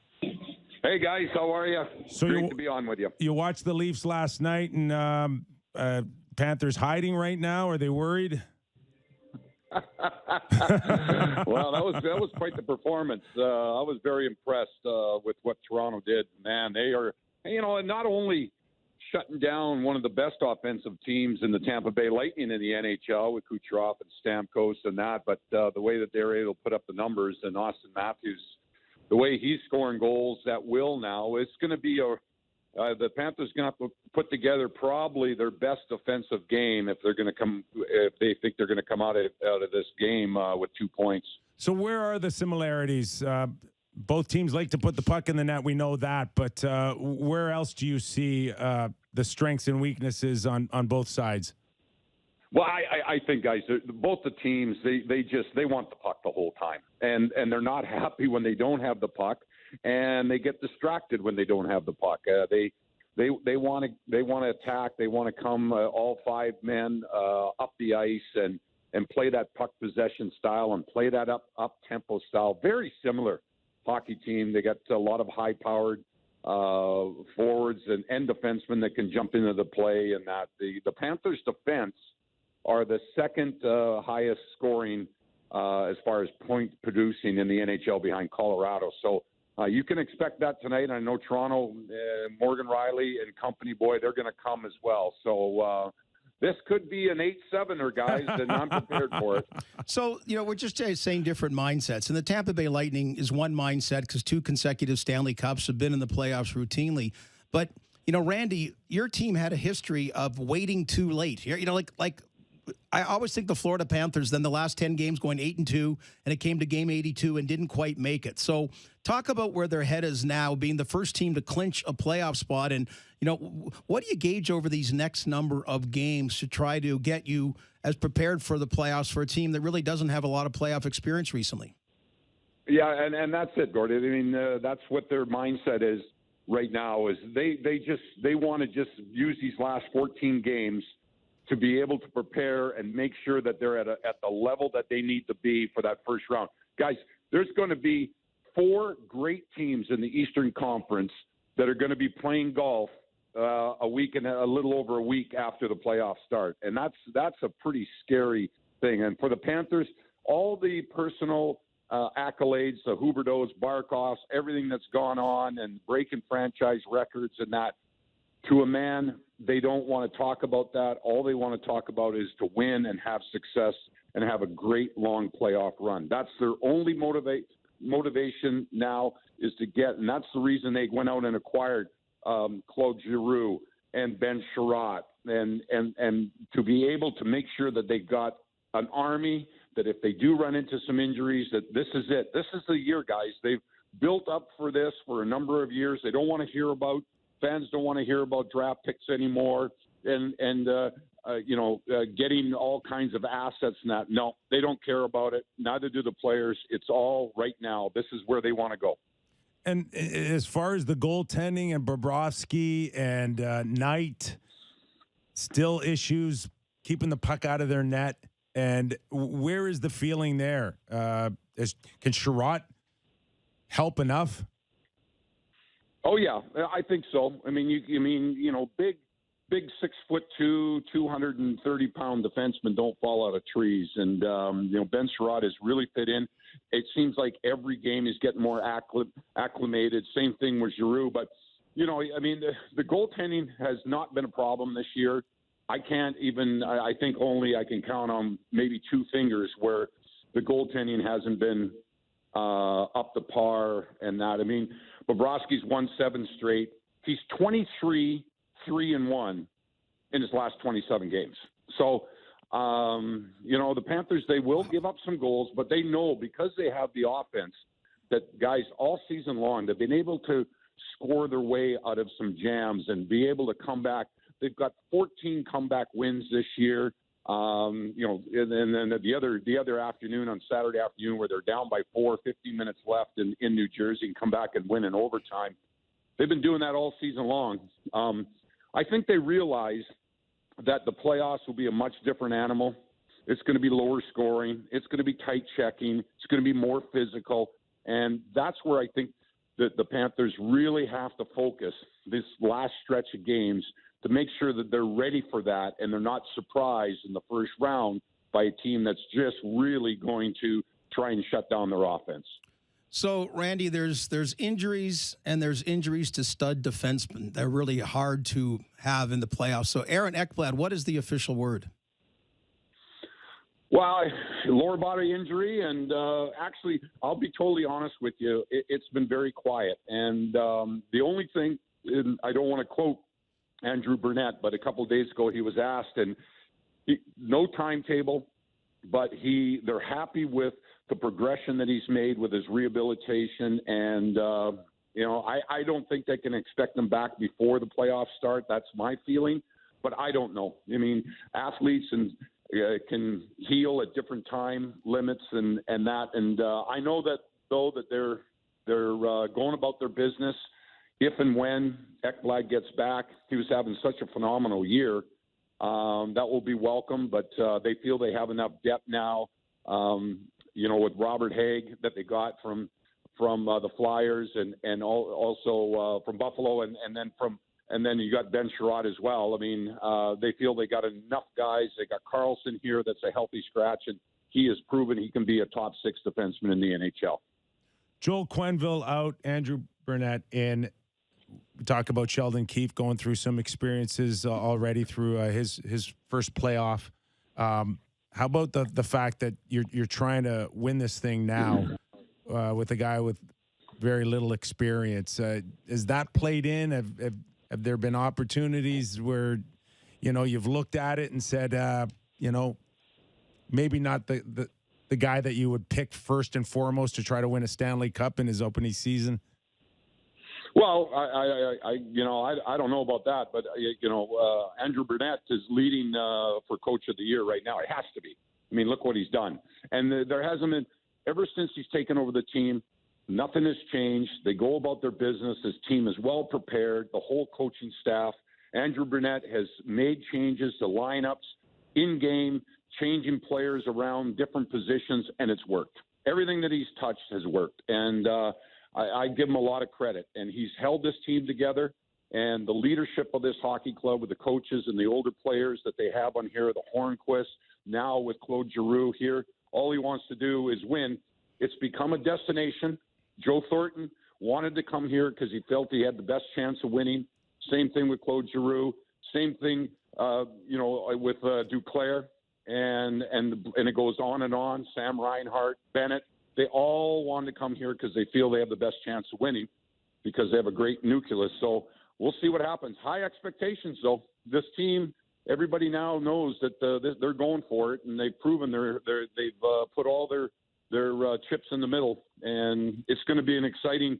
Hey, guys. How are you? So Great to be on with you. You watched the Leafs last night, and Panthers hiding right now. Are they worried? Well, that was quite the performance. I was very impressed with what Toronto did. Man, they are, not only shutting down one of the best offensive teams in the Tampa Bay Lightning in the NHL with Kucherov and Stamkos and that, but the way that they're able to put up the numbers, and Austin Matthews, the way he's scoring goals at will now, it's going to be the Panthers going to have to put together probably their best offensive game if they think they're going to come out of this game with 2 points. So where are the similarities? Both teams like to put the puck in the net. We know that, but where else do you see the strengths and weaknesses on both sides? Well, I think, guys, both the teams, they want the puck the whole time, and they're not happy when they don't have the puck, and they get distracted when they don't have the puck. They want to attack. They want to come all five men up the ice and play that puck possession style and play that up tempo style. Very similar hockey team. They got a lot of high powered forwards and defensemen that can jump into the play, and that the Panthers defense are the second highest scoring as far as point producing in the NHL behind Colorado. So you can expect that tonight. I know Toronto, Morgan Riley and company, boy, they're going to come as well. So this could be an 8-7er, guys, and I'm prepared for it. So, we're just saying different mindsets. And the Tampa Bay Lightning is one mindset because 2 consecutive Stanley Cups have been in the playoffs routinely. But, Randy, your team had a history of waiting too late. Like I always think the Florida Panthers, then the last 10 games going 8-2, and it came to game 82 and didn't quite make it. So talk about where their head is now, being the first team to clinch a playoff spot. And, what do you gauge over these next number of games to try to get you as prepared for the playoffs for a team that really doesn't have a lot of playoff experience recently? Yeah, and that's it, Gordon. I mean, that's what their mindset is right now, is they want to just use these last 14 games to be able to prepare and make sure that they're at the level that they need to be for that first round. Guys, there's going to be 4 great teams in the Eastern Conference that are going to be playing golf a week and a little over a week after the playoffs start. And that's a pretty scary thing. And for the Panthers, all the personal accolades, the Huberdeaus, Barkovs, everything that's gone on and breaking franchise records and that, to a man, they don't want to talk about that. All they want to talk about is to win and have success and have a great long playoff run. That's their only motivation now, is to get, and that's the reason they went out and acquired Claude Giroux and Ben Sherratt, and to be able to make sure that they got an army that if they do run into some injuries, that this is it. This is the year, guys. They've built up for this for a number of years. They don't want to hear about Fans don't want to hear about draft picks anymore and getting all kinds of assets and that. No, they don't care about it. Neither do the players. It's all right now. This is where they want to go. And as far as the goaltending and Bobrovsky and Knight, still issues keeping the puck out of their net. And where is the feeling there? Can Sherratt help enough? Oh yeah, I think so. I mean, big 6'2", 230-pound defensemen don't fall out of trees, and Ben Sherratt has really fit in. It seems like every game he's getting more acclimated. Same thing with Giroux, but the goaltending has not been a problem this year. I think only I can count on maybe 2 fingers where the goaltending hasn't been up to par and that. I mean, Bobrovsky's won 7 straight. He's 23-3-1 in his last 27 games. So The Panthers, they will give up some goals, but they know because they have the offense that guys all season long, they've been able to score their way out of some jams and be able to come back. They've got 14 comeback wins this year. And then the other afternoon on Saturday afternoon where they're down by 15 minutes left in New Jersey and come back and win in overtime. They've been doing that all season long. I think they realize that the playoffs will be a much different animal. It's going to be lower scoring. It's going to be tight checking. It's going to be more physical. And that's where I think that the Panthers really have to focus this last stretch of games to make sure that they're ready for that and they're not surprised in the first round by a team that's just really going to try and shut down their offense. So, Randy, there's injuries and there's injuries to stud defensemen. They're really hard to have in the playoffs. So, Aaron Ekblad, what is the official word? Well, lower body injury, and actually, I'll be totally honest with you, it's been very quiet. And the only thing, and I don't want to quote Andrew Burnett, but a couple of days ago he was asked, and no timetable, but they're happy with the progression that he's made with his rehabilitation. And, I don't think they can expect him back before the playoffs start. That's my feeling, but I don't know. I mean, athletes can heal at different time limits and that. And I know that, though, that they're going about their business. If and when Ekblad gets back, he was having such a phenomenal year. That will be welcome, but they feel they have enough depth now, with Robert Haig that they got from the Flyers and also from Buffalo, and then you got Ben Sherratt as well. I mean, they feel they got enough guys. They got Carlson here that's a healthy scratch, and he has proven he can be a top 6 defenseman in the NHL. Joel Quenneville out, Andrew Burnett in. We talk about Sheldon Keefe going through some experiences already through his first playoff. How about the fact that you're trying to win this thing now with a guy with very little experience? Has that played in? Have there been opportunities where, you've looked at it and said, maybe not the guy that you would pick first and foremost to try to win a Stanley Cup in his opening season? Well, I don't know about that, but Andrew Burnett is leading for Coach of the Year right now. It has to be. I mean, look what he's done, and there hasn't been ever since he's taken over the team. Nothing has changed. They go about their business. His team is well prepared. The whole coaching staff. Andrew Burnett has made changes to lineups in game, changing players around different positions, and it's worked. Everything that he's touched has worked, and I give him a lot of credit, and he's held this team together, and the leadership of this hockey club with the coaches and the older players that they have on here, the Hornquist, now with Claude Giroux here, all he wants to do is win. It's become a destination. Joe Thornton wanted to come here because he felt he had the best chance of winning. Same thing with Claude Giroux. Same thing, with Duclair, and it goes on and on. Sam Reinhart, Bennett. They all want to come here because they feel they have the best chance of winning because they have a great nucleus. So we'll see what happens. High expectations, though. This team, everybody now knows that they're going for it, and they've proven they've put all their chips in the middle, and it's going to be an exciting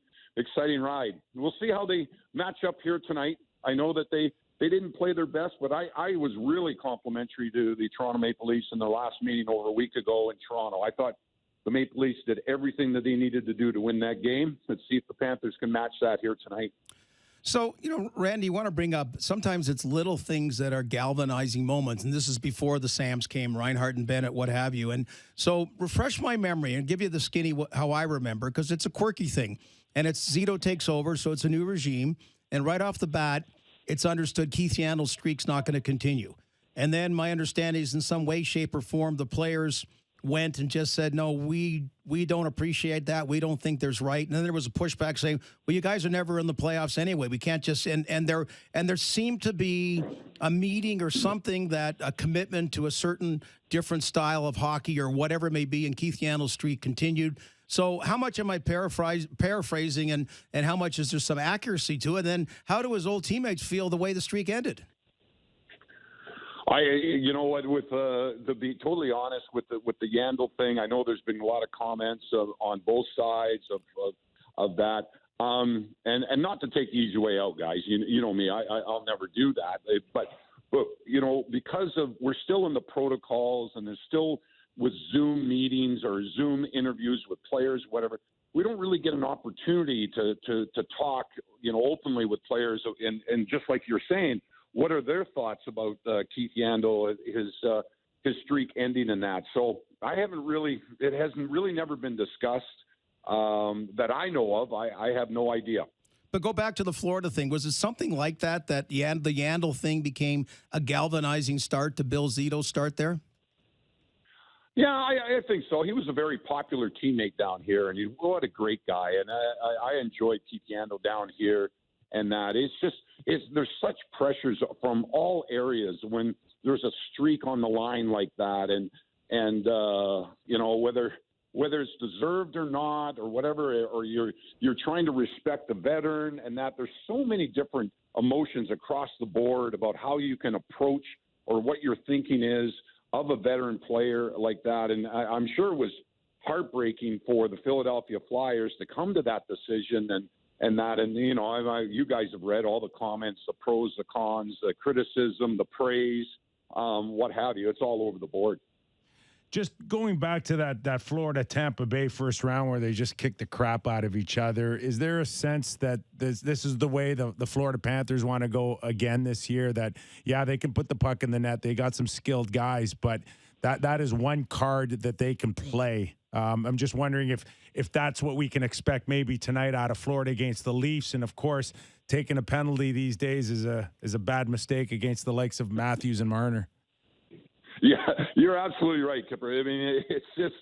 ride. We'll see how they match up here tonight. I know that they didn't play their best, but I was really complimentary to the Toronto Maple Leafs in their last meeting over a week ago in Toronto. I thought the Maple Leafs did everything that they needed to do to win that game. Let's see if the Panthers can match that here tonight. So, Randy, you want to bring up, sometimes it's little things that are galvanizing moments, and this is before the Sams came, Reinhart and Bennett, what have you. And so refresh my memory and give you the skinny how I remember, because it's a quirky thing. And it's Zito takes over, so it's a new regime. And right off the bat, it's understood Keith Yandle's streak's not going to continue. And then my understanding is in some way, shape, or form, the players went and just said, no, we don't appreciate that. We don't think there's right. And then there was a pushback saying, well, you guys are never in the playoffs anyway. We can't just, and there seemed to be a meeting or something, that a commitment to a certain different style of hockey or whatever it may be, and Keith Yandle's streak continued. So how much am I paraphrasing, and how much is there some accuracy to it? And then how do his old teammates feel the way the streak ended? You know what, with to be totally honest with the Yandle thing, I know there's been a lot of comments on both sides of that. And not to take the easy way out, guys. You know me, I'll never do that. But you know, because we're still in the protocols, and there's still with Zoom meetings or Zoom interviews with players, whatever. We don't really get an opportunity to talk, you know, openly with players. And just like you're saying, what are their thoughts about Keith Yandle, his streak ending in that? So it hasn't really never been discussed that I know of. I have no idea. But go back to the Florida thing. Was it something like that the Yandle thing became a galvanizing start to Bill Zito's start there? Yeah, I think so. He was a very popular teammate down here, and what a great guy. And I enjoyed Keith Yandle down here. And that there's such pressures from all areas when there's a streak on the line like that, and you know, whether it's deserved or not or whatever, or you're trying to respect the veteran, and that there's so many different emotions across the board about how you can approach or what your thinking is of a veteran player like that. And I'm sure it was heartbreaking for the Philadelphia Flyers to come to that decision, and you know, you guys have read all the comments, the pros, the cons, the criticism, the praise, what have you. It's all over the board. Just going back to that Florida Tampa Bay first round where they just kicked the crap out of each other, is there a sense that this is the way the Florida Panthers want to go again this year? That, yeah, they can put the puck in the net. They got some skilled guys, but that is one card that they can play. I'm just wondering if that's what we can expect maybe tonight out of Florida against the Leafs. And, of course, taking a penalty these days is a bad mistake against the likes of Matthews and Marner. Yeah, you're absolutely right, Kipper. I mean, it's just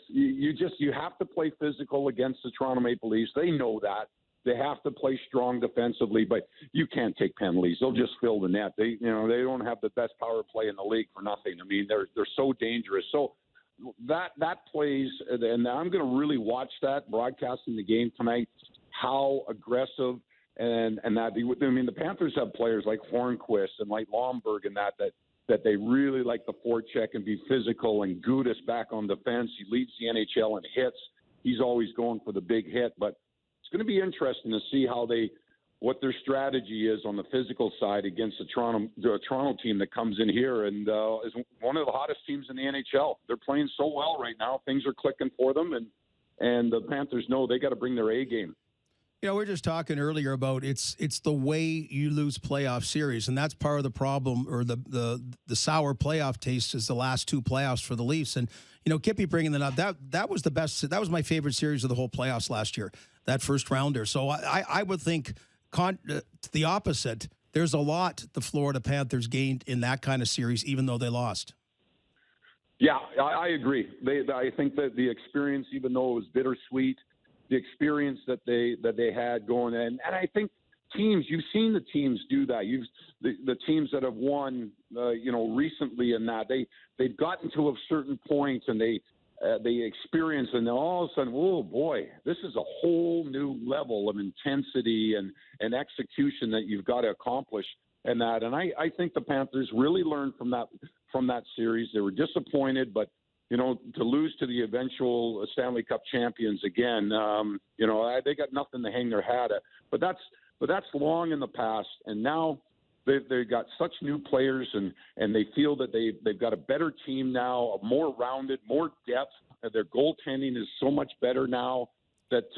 you have to play physical against the Toronto Maple Leafs. They know that. They have to play strong defensively, but you can't take penalties. They'll just fill the net. They don't have the best power play in the league for nothing. I mean, they're so dangerous. So that plays, and I'm going to really watch that broadcasting the game tonight. How aggressive and that. I mean, the Panthers have players like Hornquist and like Lomberg and that they really like the forecheck and be physical, and Gudas back on defense. He leads the NHL in hits. He's always going for the big hit, but it's going to be interesting to see what their strategy is on the physical side against the Toronto team that comes in here and is one of the hottest teams in the NHL. They're playing so well right now. Things are clicking for them, and the Panthers know they got to bring their A game. You know, we were just talking earlier about it's the way you lose playoff series, and that's part of the problem, or the sour playoff taste is the last two playoffs for the Leafs. And you know, Kippy bringing that up, that was the best. That was my favorite series of the whole playoffs last year, that first rounder. So I would think the opposite. There's a lot the Florida Panthers gained in that kind of series, even though they lost. Yeah, I agree. I think that the experience, even though it was bittersweet, the experience that they had going in, and I think teams, you've seen the teams do that. The teams that have won, recently, in that they've gotten to a certain point and they experience, and then all of a sudden, oh boy, this is a whole new level of intensity and execution that you've got to accomplish, and that. And I think the Panthers really learned from that series. They were disappointed, but to lose to the eventual Stanley Cup champions again, they got nothing to hang their hat at. But that's long in the past, and now they've got such new players, and they feel that they've got a better team now, more rounded, more depth. Their goaltending is so much better now that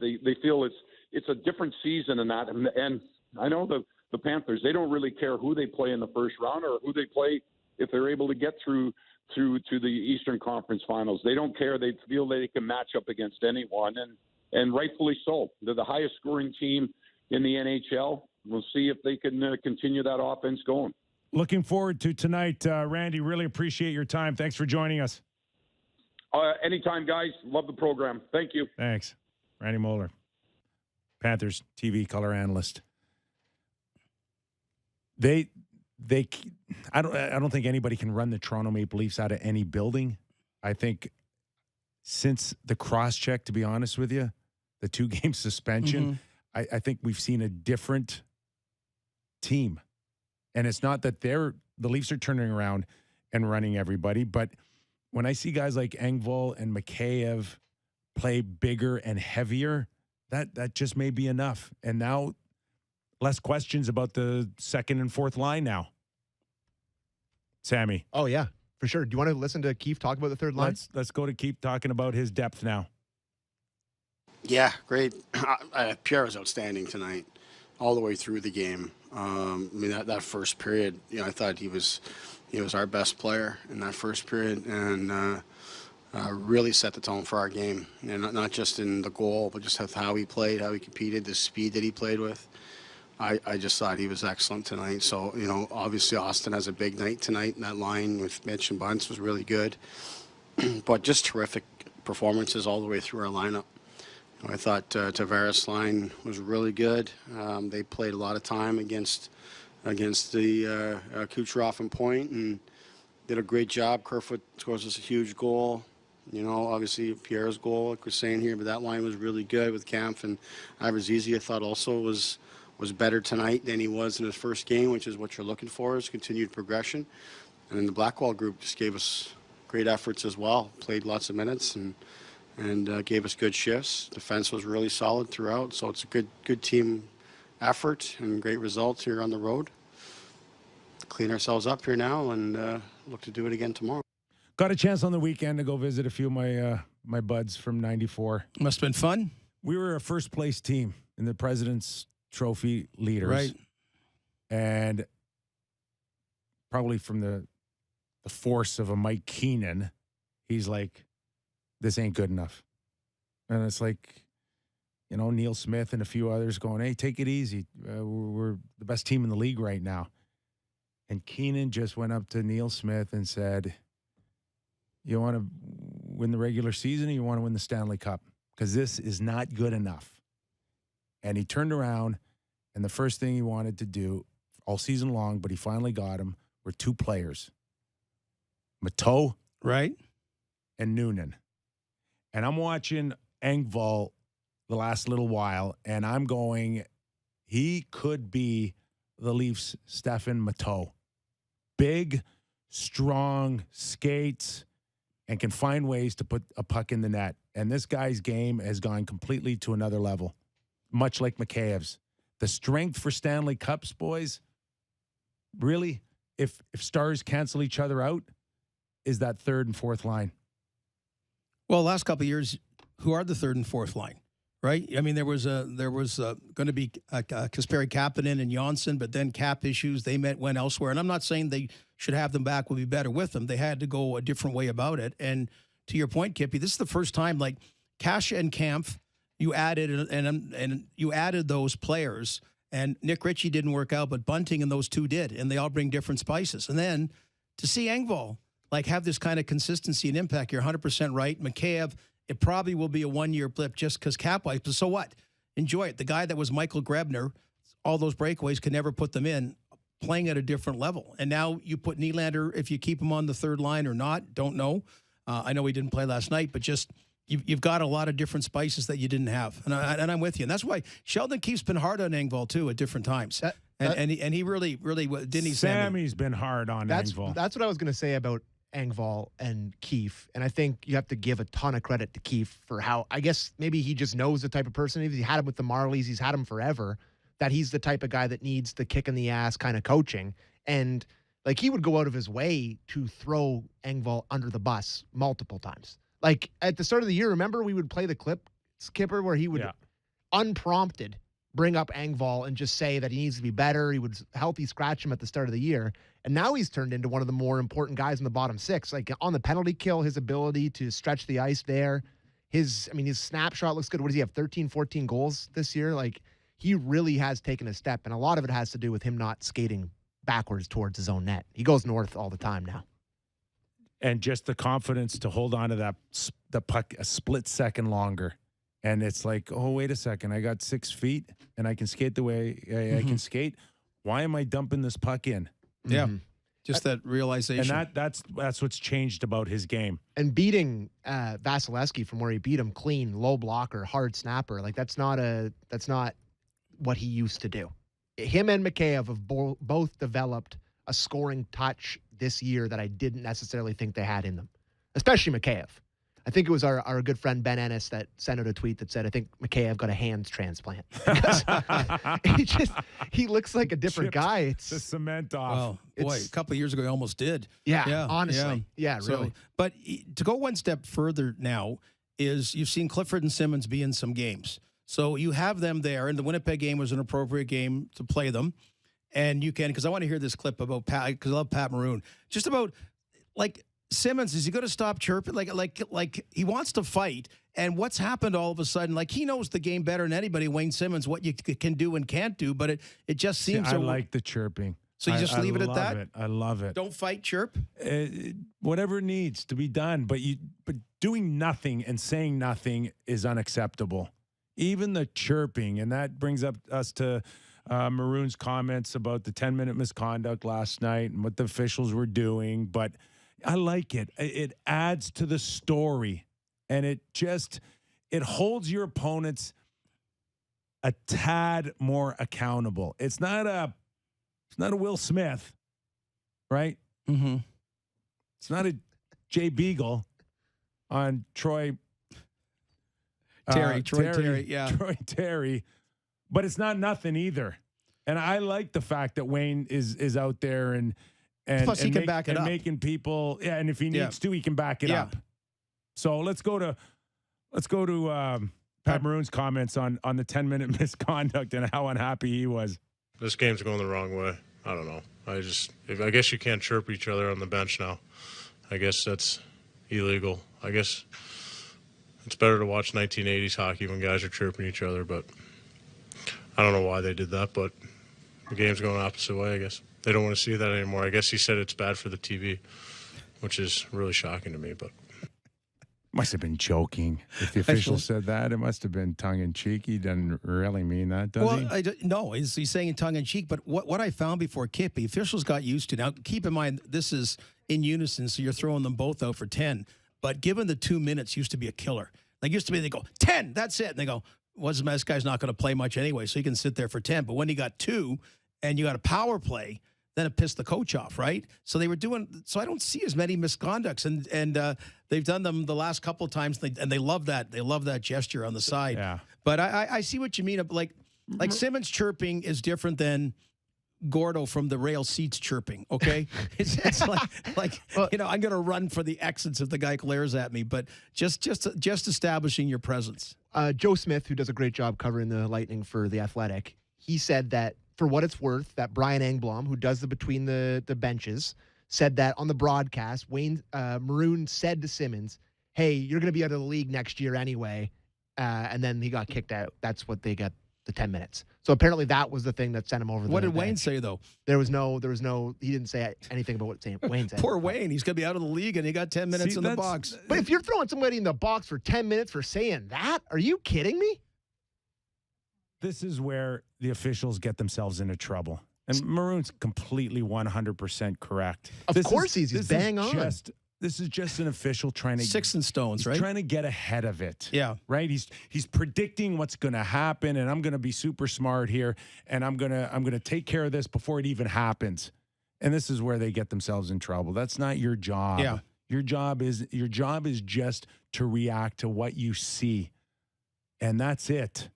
they feel it's a different season in that. And I know the Panthers, they don't really care who they play in the first round or who they play if they're able to get through to the Eastern Conference Finals. They don't care. They feel they can match up against anyone, and rightfully so. They're the highest scoring team in the NHL. We'll see if they can continue that offense going. Looking forward to tonight, Randy. Really appreciate your time. Thanks for joining us. Anytime, guys. Love the program. Thank you. Thanks. Randy Moeller, Panthers TV color analyst. I don't think anybody can run the Toronto Maple Leafs out of any building. I think since the cross-check, to be honest with you, the 2-game suspension, I think we've seen a different team. And it's not that the Leafs are turning around and running everybody, but when I see guys like Engvall and Mikheyev play bigger and heavier, that just may be enough. And now less questions about the second and fourth line now. Sammy. Oh, yeah, for sure. Do you want to listen to Keefe talk about the third line? Let's go to Keefe talking about his depth now. Yeah, great. Pierre was outstanding tonight, all the way through the game. I mean, that first period, I thought he was our best player in that first period, and really set the tone for our game. And not just in the goal, but just how he played, how he competed, the speed that he played with. I just thought he was excellent tonight. So, obviously Austin has a big night tonight, and that line with Mitch and Bunce was really good. But just terrific performances all the way through our lineup. I thought Tavares' line was really good. They played a lot of time against the Kucherov and point, and did a great job. Kerfoot scores us a huge goal. Obviously Pierre's goal, like we're saying here, but that line was really good with Kampf, and Iverzizi I thought also was better tonight than he was in his first game, which is what you're looking for, is continued progression. And then the Blackwell group just gave us great efforts as well. Played lots of minutes and gave us good shifts. Defense was really solid throughout, so it's a good team effort and great results here on the road. Clean ourselves up here now and look to do it again tomorrow. Got a chance on the weekend to go visit a few of my buds from '94. Must have been fun. We were a first place team in the President's Trophy leaders, right? And probably from the force of a Mike Keenan, he's like, this ain't good enough. And it's like, Neil Smith and a few others going, hey, take it easy. We're the best team in the league right now. And Keenan just went up to Neil Smith and said, you want to win the regular season or you want to win the Stanley Cup? Because this is not good enough. And he turned around, and the first thing he wanted to do all season long, but he finally got him, were two players, Mateau, right, and Noonan. And I'm watching Engvall the last little while, and I'm going, he could be the Leafs' Stefan Mateau. Big, strong, skates, and can find ways to put a puck in the net. And this guy's game has gone completely to another level, much like Mikheyev's. The strength for Stanley Cups, boys, really, if stars cancel each other out, is that third and fourth line. Well, last couple of years, who are the third and fourth line, right? I mean, there was going to be Kasperi Kapanen and Johnsson, but then cap issues, they went elsewhere. And I'm not saying they should have them back, would be better with them. They had to go a different way about it. And to your point, Kippy, this is the first time, like Kasha and Kampf, you added and you added those players, and Nick Ritchie didn't work out, but Bunting and those two did, and they all bring different spices. And then to see Engvall have this kind of consistency and impact, you're 100% right. Mikheyev, it probably will be a one-year blip just because cap-wise, but so what? Enjoy it. The guy that was Michael Grebner, all those breakaways, could never put them in, playing at a different level. And now you put Nylander, if you keep him on the third line or not, don't know. I know he didn't play last night, but just you've got a lot of different spices that you didn't have. And I'm with you. And that's why Sheldon Keefe's been hard on Engvall, too, at different times. And he really, didn't he, Sammy's been hard on Engvall. That's what I was going to say about Engvall and Keefe. And I think you have to give a ton of credit to Keefe for how, I guess maybe he just knows the type of person. He had him with the Marlies. He's had him forever. That he's the type of guy that needs the kick in the ass kind of coaching. And like he would go out of his way to throw Engvall under the bus multiple times. Like at the start of the year, remember we would play the clip, Skipper, where he would unprompted bring up Engvall and just say that he needs to be better. He would healthy scratch him at the start of the year. And now he's turned into one of the more important guys in the bottom six. Like on the penalty kill, his ability to stretch the ice there, his snapshot looks good. What does he have, 13, 14 goals this year? Like he really has taken a step. And a lot of it has to do with him not skating backwards towards his own net. He goes north all the time now. And just the confidence to hold on to the puck a split second longer. And it's like, oh, wait a second. I got 6 feet and I can skate the way I can skate. Why am I dumping this puck in? Yeah. Just that realization. And that's what's changed about his game. And beating Vasilevskiy from where he beat him clean, low blocker, hard snapper, like that's not what he used to do. him and Mikheyev have both developed a scoring touch this year that I didn't necessarily think they had in them, especially Mikheyev. I think it was our good friend Ben Ennis that sent out a tweet that said, I think Mikheyev got a hands transplant. He looks like a different guy. It's the cement off. Well, boy, a couple of years ago, he almost did. Yeah, honestly. Yeah, really. But to go one step further now is you've seen Clifford and Simmons be in some games. So you have them there, and the Winnipeg game was an appropriate game to play them. And you can, because I want to hear this clip about Pat, because I love Pat Maroon. Just about, like, Simmons, is he going to stop chirping? Like he wants to fight, and what's happened all of a sudden? Like, he knows the game better than anybody, Wayne Simmons, what you can do and can't do, but it just seems. I like the chirping. So you just leave it at that? I love it. Don't fight, chirp? Whatever needs to be done, but doing nothing and saying nothing is unacceptable. Even the chirping, and that brings us to Maroon's comments about the 10-minute misconduct last night and what the officials were doing, but I like it. It adds to the story, and it holds your opponents a tad more accountable. It's not a Will Smith, right? Mm-hmm. It's not a Jay Beagle on Troy Terry, yeah. Troy Terry, but it's not nothing either. And I like the fact that Wayne is out there and plus he can back it up, making people, and if he needs to, he can back it up. So let's go to Pat Maroon's comments on the 10-minute misconduct and how unhappy he was. This game's going the wrong way. I don't know. I guess you can't chirp each other on the bench now. I guess that's illegal. I guess it's better to watch 1980s hockey when guys are chirping each other, but I don't know why they did that, but the game's going the opposite way, I guess. They don't want to see that anymore. I guess he said it's bad for the TV, which is really shocking to me, but. Must have been joking. If the official said that, it must have been tongue-in-cheek. He doesn't really mean that, does he? No, he's saying in tongue-in-cheek, but what I found before Kip, the officials got used to. Now, keep in mind, this is in unison, so you're throwing them both out for 10. But given the 2 minutes used to be a killer. Like, used to be, they go, 10, that's it. And they go, this guy's not going to play much anyway, so he can sit there for 10. But when he got 2 and you got a power play, then it pissed the coach off, right? So they were doing. So I don't see as many misconducts, and they've done them the last couple of times, and they love that. They love that gesture on the side. Yeah. But I see what you mean. Like Simmons chirping is different than Gordo from the rail seats chirping. Okay, it's like well, I'm going to run for the exits if the guy glares at me. But just establishing your presence. Joe Smith, who does a great job covering the Lightning for The Athletic, he said that, for what it's worth, that Brian Engvall, who does the between the benches, said that on the broadcast, Maroon said to Simmons, hey, you're going to be out of the league next year anyway. And then he got kicked out. That's what they got, the 10 minutes. So apparently that was the thing that sent him over the What did bench. Wayne say, though? There was no, he didn't say anything about what Wayne said. Poor Wayne. He's going to be out of the league, and he got 10 minutes in the box. But if you're throwing somebody in the box for 10 minutes for saying that, are you kidding me? This is where the officials get themselves into trouble. And Maroon's completely 100% correct. Of course he's bang on. This is just an official trying to... Sticks and stones, right? Trying to get ahead of it. Yeah. Right? He's predicting what's going to happen, and I'm going to be super smart here, and I'm going to take care of this before it even happens. And this is where they get themselves in trouble. That's not your job. Yeah. Your job is just to react to what you see. And that's it.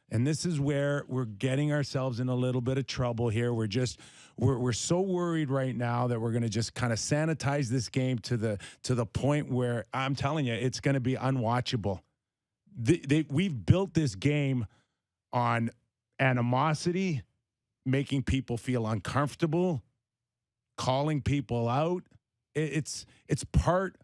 And this is where we're getting ourselves in a little bit of trouble here. We're so worried right now that we're going to just kind of sanitize this game to the point where I'm telling you, it's going to be unwatchable. We've built this game on animosity, making people feel uncomfortable, calling people out. It's part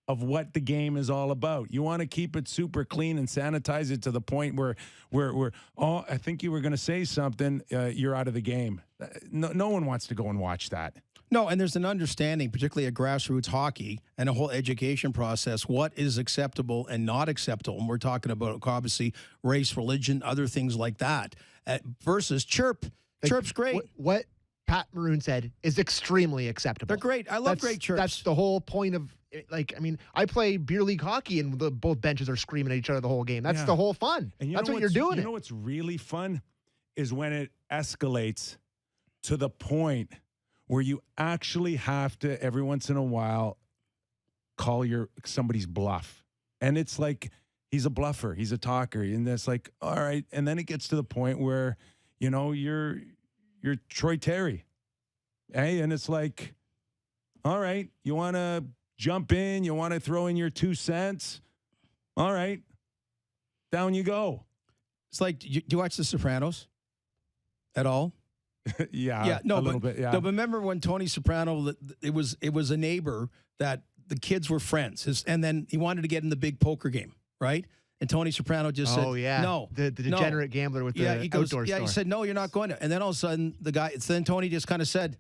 of what the game is all about. You want to keep it super clean and sanitize it to the point where I think you were going to say something, you're out of the game. No one wants to go and watch that. No, and there's an understanding, particularly at grassroots hockey and a whole education process, what is acceptable and not acceptable. And we're talking about, obviously, race, religion, other things like that, versus chirp. Chirp's great. What Pat Maroon said is extremely acceptable. They're great. I love great chirps. That's the whole point of, I play beer league hockey and both benches are screaming at each other the whole game. That's the whole fun. And that's what you're doing. You know what's really fun is when it escalates to the point where you actually have to, every once in a while, call somebody's bluff. And it's like, he's a bluffer. He's a talker. And that's like, all right. And then it gets to the point where, you're Troy Terry. Hey, and it's like, all right, you want to jump in? You want to throw in your 2 cents? All right. Down you go. It's like, do you watch The Sopranos at all? Yeah, no, a little bit. Yeah. No, but remember when Tony Soprano, it was a neighbor that the kids were friends, and then he wanted to get in the big poker game, right? And Tony Soprano just said, no. The degenerate gambler with the outdoor store. Yeah, he said, no, you're not going to. And then all of a sudden, then Tony just kind of said,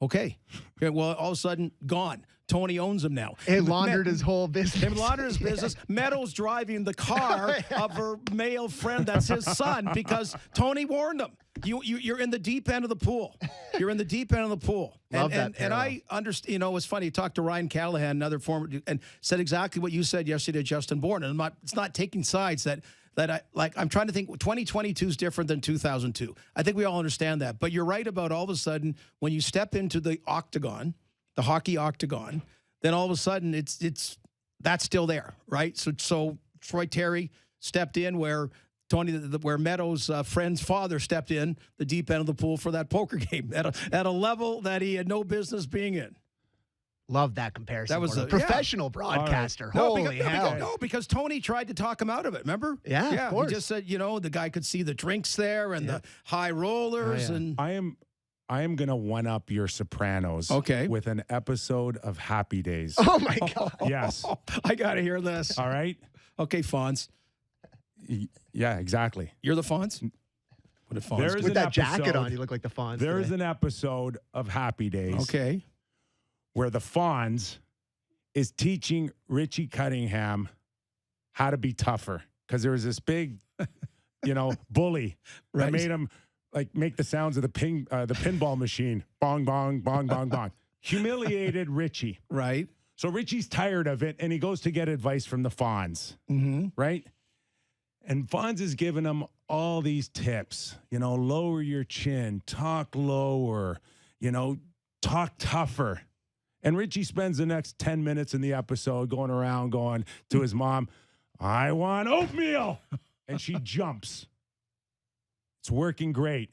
okay. Well, all of a sudden, gone. Tony owns him now. He laundered his whole business. He laundered his business. Meadows driving the car of her male friend, that's his son, because Tony warned him. You're in the deep end of the pool. You're in the deep end of the pool. And I understand. It's funny. You talked to Ryan Callahan, another former, and said exactly what you said yesterday to Justin Bourne. And it's not taking sides that I'm trying to think. 2022 is different than 2002. I think we all understand that. But you're right about all of a sudden when you step into the octagon, the hockey octagon, then all of a sudden that's still there, right? So Troy Terry stepped in where Meadows' friend's father stepped in the deep end of the pool for that poker game at a level that he had no business being in. Love that comparison. That was a professional broadcaster. Right. Holy hell. Because Tony tried to talk him out of it, remember? Yeah, of course. He just said, the guy could see the drinks there and the high rollers. And I am going to one-up your Sopranos with an episode of Happy Days. Oh, my God. Yes. I got to hear this. All right. Okay, Fonz. Yeah, exactly. You're the Fonz? What a Fonz. With that jacket on, you look like the Fonz. There is an episode of Happy Days. Okay. Where the Fonz is teaching Richie Cunningham how to be tougher. Because there was this big, bully that made him make the sounds of the pinball machine. Bong, bong, bong, bong, bong. Humiliated Richie. Right. So Richie's tired of it, and he goes to get advice from the Fonz. Mm-hmm. Right? And Fonz is giving him all these tips. Lower your chin, talk lower, talk tougher. And Richie spends the next 10 minutes in the episode going around going to his mom, I want oatmeal. And she jumps. It's working great.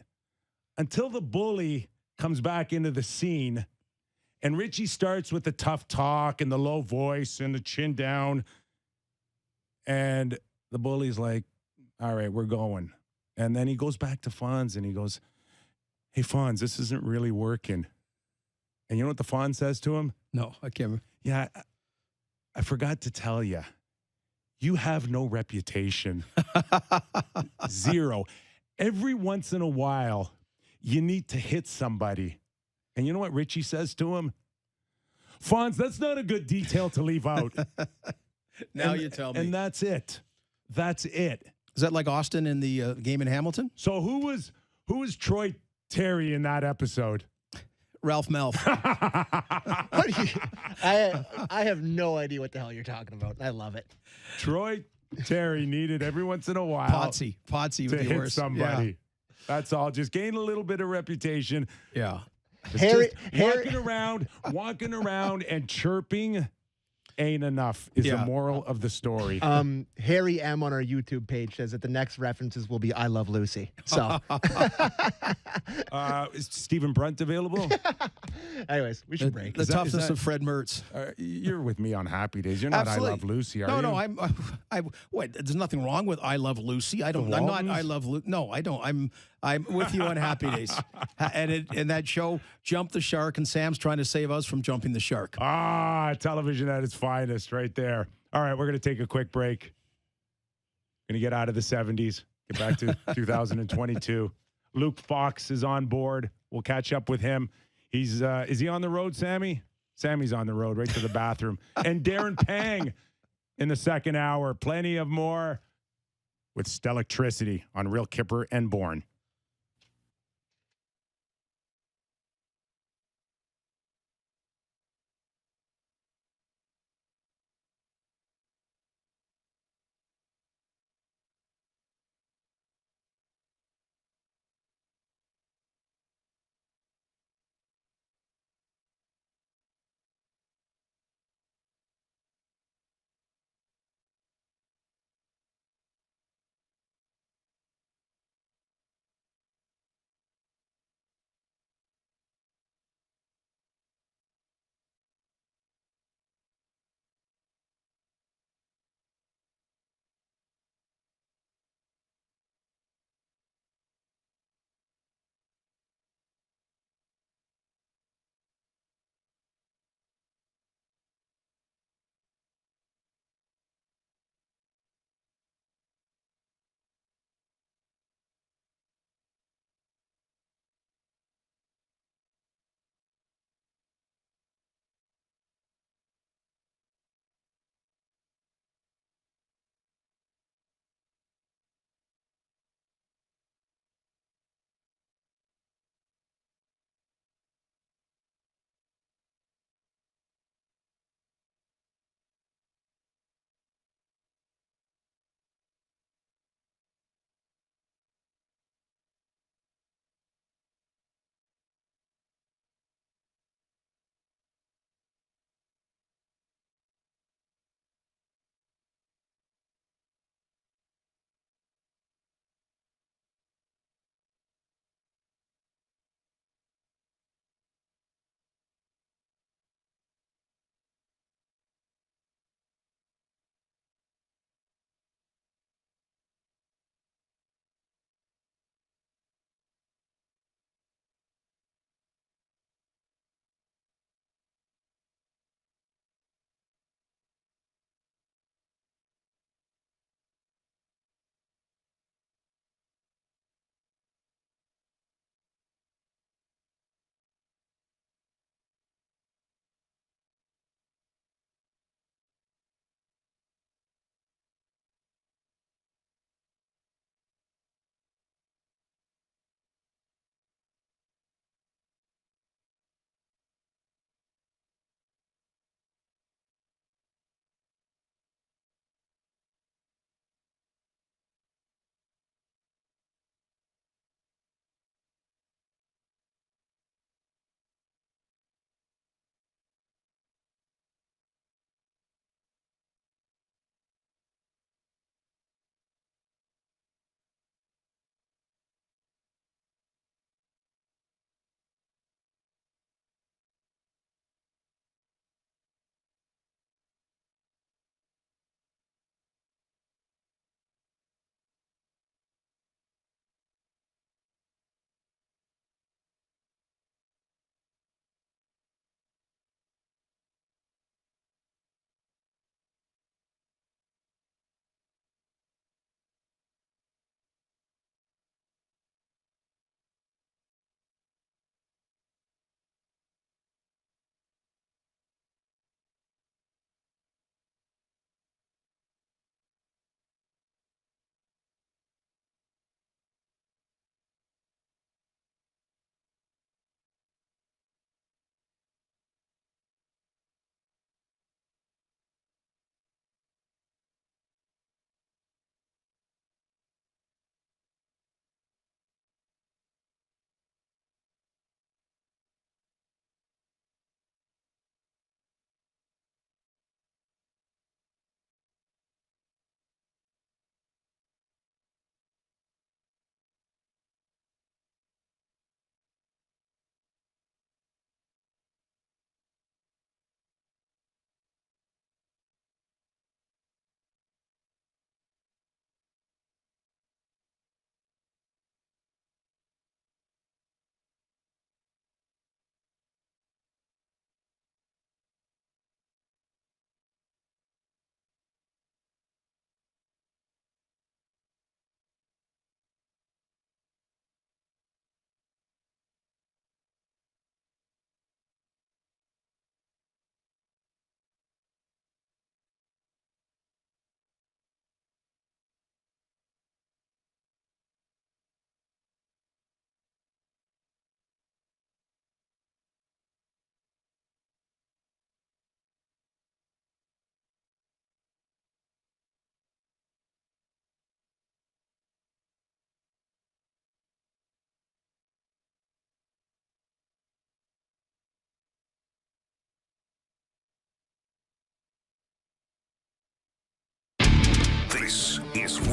Until the bully comes back into the scene and Richie starts with the tough talk and the low voice and the chin down. And the bully's like, all right, we're going. And then he goes back to Fonz and he goes, hey, Fonz, this isn't really working. And you know what the Fonz says to him? No, I can't remember. Yeah, I forgot to tell you. You have no reputation. Zero. Every once in a while, you need to hit somebody. And you know what Richie says to him? Fonz, that's not a good detail to leave out. Now you tell me. And that's it. That's it. Is that like Austin in the game in Hamilton? So who was Troy Terry in that episode? Ralph Malph. I have no idea what the hell you're talking about. I love it. Troy Terry needed every once in a while Potsy to would be hit worse. somebody. Yeah. That's all. Just gain a little bit of reputation. Yeah. Walking around and chirping ain't enough is the moral of the story. Harry M on our YouTube page says that the next references will be I Love Lucy. So is Stephen Brunt available? Anyways, we should break. The toughness of Fred Mertz. You're with me on Happy Days. You're not Absolutely. I Love Lucy, are you? No, I'm wait, there's nothing wrong with I Love Lucy. I'm not I Love Lucy. No, I don't. I'm with you on Happy Days. And that show, Jump the Shark, and Sam's trying to save us from jumping the shark. Television at its finest right there. All right, we're going to take a quick break. Going to get out of the 70s, get back to 2022. Luke Fox is on board. We'll catch up with him. Is he on the road, Sammy? Sammy's on the road, right to the bathroom. And Darren Pang in the second hour. Plenty of more with Stellectricity on Real Kyper and Bourne.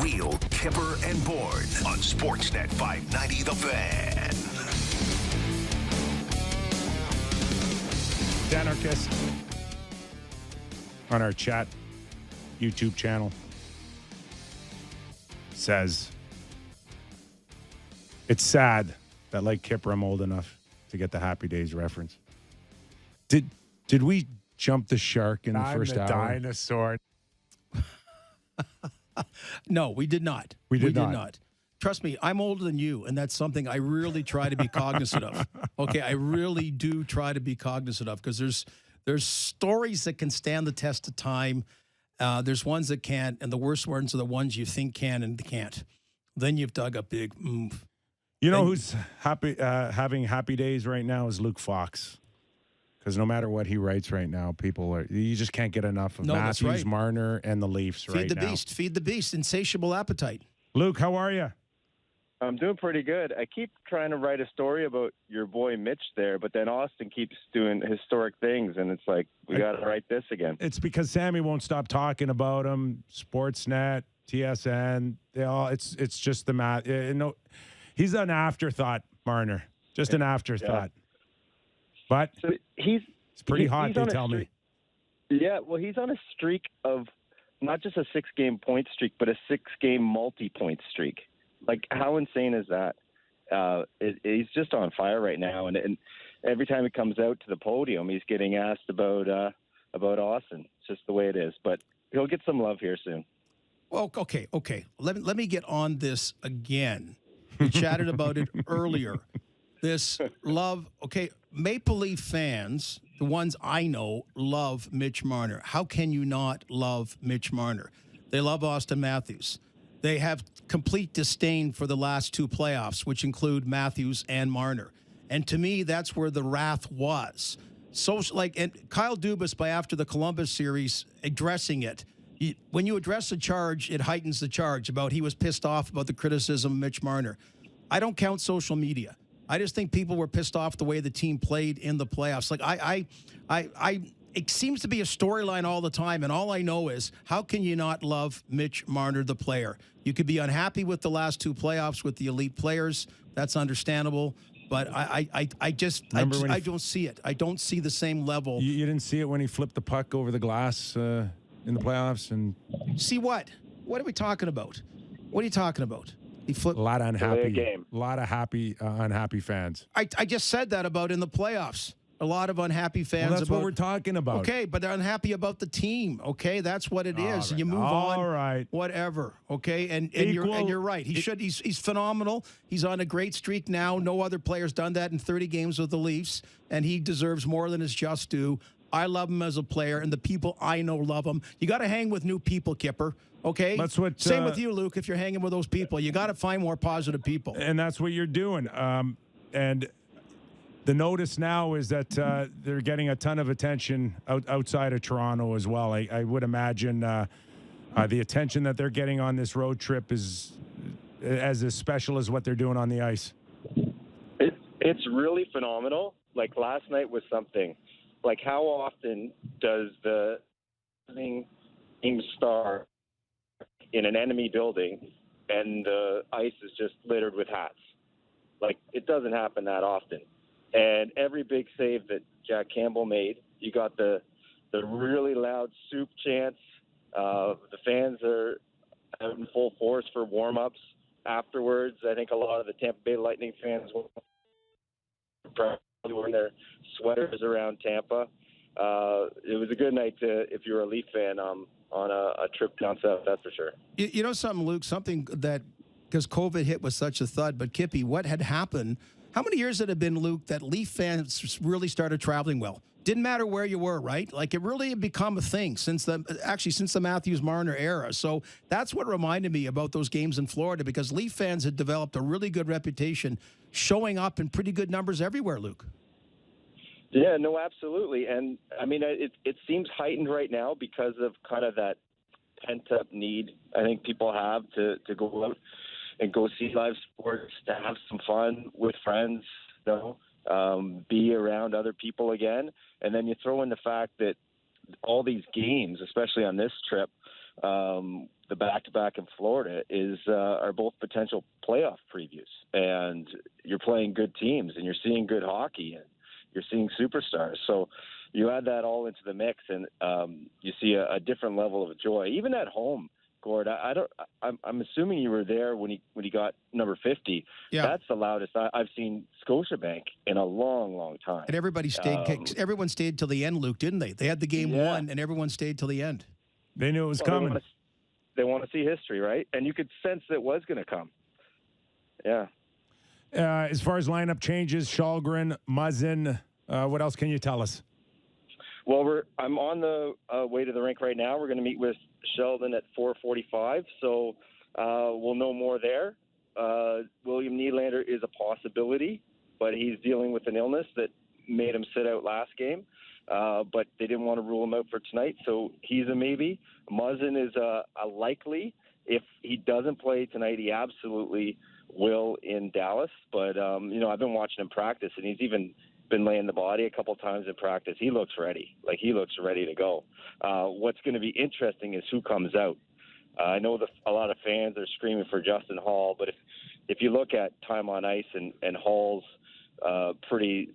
Wheel, Kyper, and Bourne on Sportsnet 590 The Fan. Anarchist on our chat YouTube channel says it's sad that, like Kyper, I'm old enough to get the Happy Days reference. Did we jump the shark in the first hour? Dinosaur. No, we did not. We did not. Trust me, I'm older than you, and that's something I really try to be cognizant of. Okay, I really do try to be cognizant of, because there's stories that can stand the test of time. There's ones that can't, and the worst ones are the ones you think can and can't. Then you've dug a big move. You know who's happy having happy days right now is Luke Fox. Because no matter what he writes right now, you just can't get enough of Matthews, right. Marner, and the Leafs right now. Feed the beast, insatiable appetite. Luke, how are you? I'm doing pretty good. I keep trying to write a story about your boy Mitch there, but then Austin keeps doing historic things, and it's like, we got to write this again. It's because Sammy won't stop talking about him. Sportsnet, TSN, it's just the math. No, he's an afterthought, Marner. Just an afterthought. Yeah. But so he's pretty hot, they tell me. Yeah, well, he's on a streak of not just a 6-game point streak, but a 6-game multi-point streak. Like, how insane is that? He's just on fire right now, and every time he comes out to the podium, he's getting asked about Austin. It's just the way it is. But he'll get some love here soon. Well, okay. Let me get on this again. We chatted about it earlier. This love, okay, Maple Leaf fans, the ones I know, love Mitch Marner. How can you not love Mitch Marner? They love Austin Matthews. They have complete disdain for the last 2 playoffs, which include Matthews and Marner. And to me, that's where the wrath was. So, and Kyle Dubas, by after the Columbus series, addressing it. When you address a charge, it heightens the charge about he was pissed off about the criticism of Mitch Marner. I don't count social media. I just think people were pissed off the way the team played in the playoffs. Like it seems to be a storyline all the time, and all I know is, how can you not love Mitch Marner, the player? You could be unhappy with the last 2 playoffs with the elite players. That's understandable, but I don't see it. I don't see the same level. You didn't see it when he flipped the puck over the glass in the playoffs, and see what? What are we talking about? What are you talking about? He flipped a lot of unhappy fans. I just said that about in the playoffs. A lot of unhappy fans. Well, that's what we're talking about. Okay, but they're unhappy about the team. Okay, that's what it is. Right. You move on. All right. Whatever. Okay, and you're right. He's phenomenal. He's on a great streak now. No other player's done that in 30 games with the Leafs, and he deserves more than his just due. I love him as a player, and the people I know love him. You got to hang with new people, Kyper. Okay? That's what. Same with you, Luke. If you're hanging with those people, you got to find more positive people. And that's what you're doing. And the notice now is that they're getting a ton of attention outside of Toronto as well. I would imagine the attention that they're getting on this road trip is as special as what they're doing on the ice. It's really phenomenal. Like, last night was something. Like, how often does the team star in an enemy building and the ice is just littered with hats? Like, it doesn't happen that often. And every big save that Jack Campbell made, you got the really loud soup chants. The fans are out in full force for warm-ups afterwards. I think a lot of the Tampa Bay Lightning fans were wearing their sweaters around Tampa. It was a good night if you're a Leaf fan on a trip down south, that's for sure. You know something, Luke, something that, because COVID hit was such a thud, but Kippy, what had happened, how many years had it been, Luke, that Leaf fans really started traveling well? Didn't matter where you were, right? Like, it really had become a thing since the Matthews-Marner era. So that's what reminded me about those games in Florida, because Leaf fans had developed a really good reputation showing up in pretty good numbers everywhere, Luke. Yeah, no, absolutely. And, I mean, it seems heightened right now because of kind of that pent-up need I think people have to go out and go see live sports, to have some fun with friends, be around other people again. And then you throw in the fact that all these games, especially on this trip, the back-to-back in Florida are both potential playoff previews. And you're playing good teams, and you're seeing good hockey, and you're seeing superstars. So you add that all into the mix, and you see a different level of joy, even at home. Gord, I'm assuming you were there when he got number 50. Yeah. That's the loudest I've seen Scotiabank in a long, long time. And everybody stayed. Everyone stayed till the end, Luke, didn't they? They had the game won, and everyone stayed till the end. They knew it was coming. They want to see history, right? And you could sense that it was going to come. Yeah. As far as lineup changes, Källgren, Muzzin, what else can you tell us? Well, I'm on the way to the rink right now. We're going to meet with Sheldon at 4:45, so we'll know more there. William Nylander is a possibility, but he's dealing with an illness that made him sit out last game. But they didn't want to rule him out for tonight, so he's a maybe. Muzzin is a likely. If he doesn't play tonight, he absolutely will in Dallas. But, I've been watching him practice, and he's even been laying the body a couple times in practice. He looks ready. He looks ready to go. What's going to be interesting is who comes out. I know a lot of fans are screaming for Justin Hall, but if you look at time on ice and Hall's pretty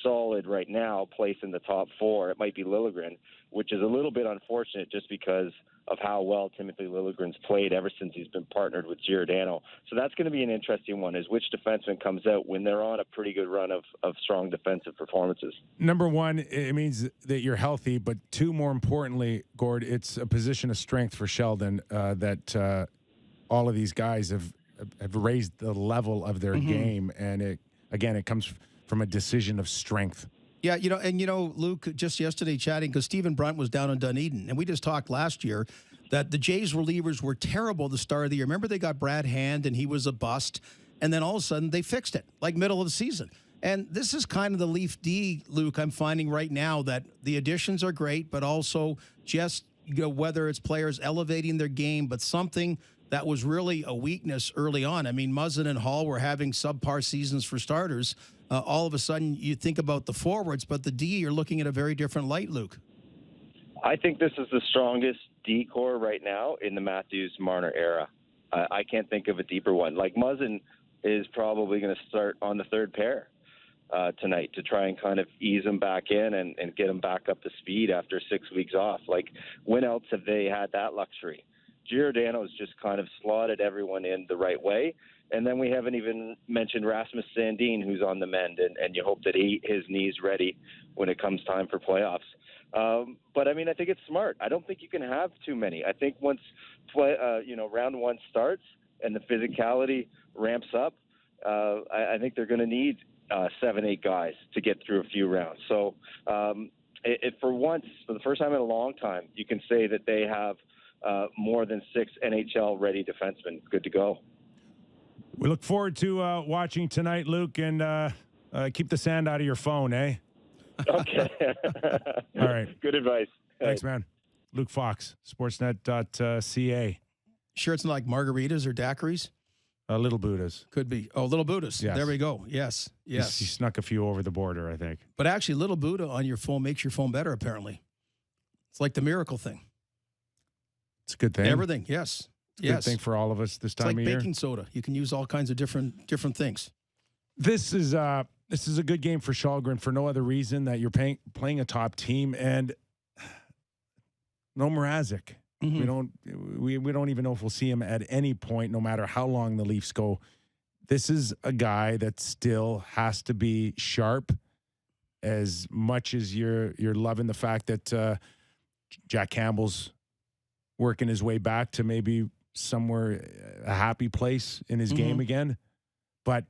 solid right now, placed in the top 4, it might be Liljegren, which is a little bit unfortunate just because of how well Timothy Liljegren's played ever since he's been partnered with Giordano. So that's going to be an interesting one, is which defenseman comes out when they're on a pretty good run of strong defensive performances. Number one, it means that you're healthy, but 2, more importantly, Gord, it's a position of strength for Sheldon that all of these guys have raised the level of their game, and it comes from a decision of strength. Yeah, Luke, just yesterday chatting, because Stephen Brunt was down in Dunedin, and we just talked last year that the Jays relievers were terrible at the start of the year. Remember, they got Brad Hand, and he was a bust, and then all of a sudden they fixed it, like middle of the season. And this is kind of the Leaf D, Luke, I'm finding right now, that the additions are great, but also just whether it's players elevating their game, but something that was really a weakness early on. I mean, Muzzin and Hall were having subpar seasons for starters. All of a sudden, you think about the forwards, but the D, you're looking at a very different light, Luke. I think this is the strongest D core right now in the Matthews-Marner era. I can't think of a deeper one. Like, Muzzin is probably going to start on the third pair tonight to try and kind of ease him back in and get him back up to speed after 6 weeks off. Like, when else have they had that luxury? Giordano's just kind of slotted everyone in the right way. And then we haven't even mentioned Rasmus Sandin, who's on the mend, and you hope that his knee's ready when it comes time for playoffs. But, I mean, I think it's smart. I don't think you can have too many. I think once round 1 starts and the physicality ramps up, I think they're going to need 7-8 guys to get through a few rounds. So for the first time in a long time, you can say that they have more than 6 NHL-ready defensemen good to go. We look forward to watching tonight, Luke, and keep the sand out of your phone, eh? Okay. All right. Good advice. Thanks, man. Luke Fox, sportsnet.ca. Sure it's not like margaritas or daiquiris? Little Buddhas. Could be. Oh, Little Buddhas. Yes. There we go. Yes. He snuck a few over the border, I think. But actually, Little Buddha on your phone makes your phone better, apparently. It's like the miracle thing. It's a good thing. Everything, yes. Good thing for all of us this time of year. It's like baking soda. You can use all kinds of different things. This is a good game for Källgren for no other reason that you're playing a top team, and no Mrazek. Mm-hmm. We don't even know if we'll see him at any point, no matter how long the Leafs go. This is a guy that still has to be sharp, as much as you're loving the fact that Jack Campbell's working his way back to maybe somewhere, a happy place in his game again. But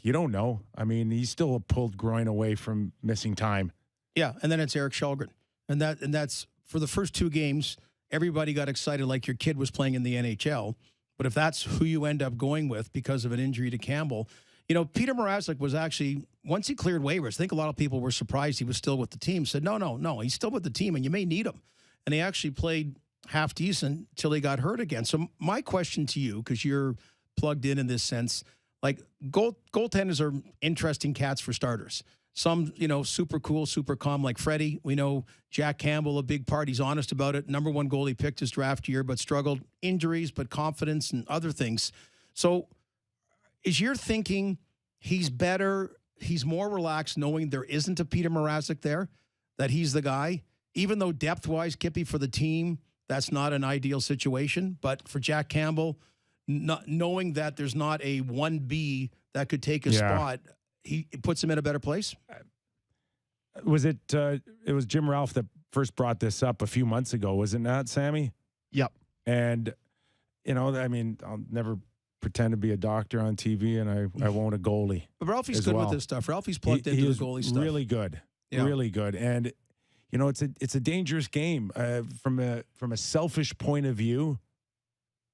you don't know. I mean, he's still a pulled groin away from missing time. Yeah, and then it's Erik Källgren. And that's for the first 2 games, everybody got excited like your kid was playing in the NHL. But if that's who you end up going with because of an injury to Campbell, Peter Mrazek was actually, once he cleared waivers, I think a lot of people were surprised he was still with the team, said, no, he's still with the team and you may need him. And he actually played half decent till he got hurt again. So my question to you, because you're plugged in this sense, like goaltenders are interesting cats for starters. Some, super cool, super calm like Freddie. We know Jack Campbell, a big part. He's honest about it. Number one goal he picked his draft year, but struggled. Injuries, but confidence and other things. So is your thinking he's better, he's more relaxed knowing there isn't a Peter Mrazek there, that he's the guy? Even though depth-wise, Kippy, for the team, that's not an ideal situation. But for Jack Campbell, not knowing that there's not a 1B that could take a spot, it puts him in a better place. Was it? It was Jim Ralph that first brought this up a few months ago, was it not, Sammy? Yep. And I mean, I'll never pretend to be a doctor on TV, and I won't a goalie. But Ralphie's good with this stuff. Ralphie's plugged into the goalie stuff. Really good, really good. And it's a dangerous game from a selfish point of view.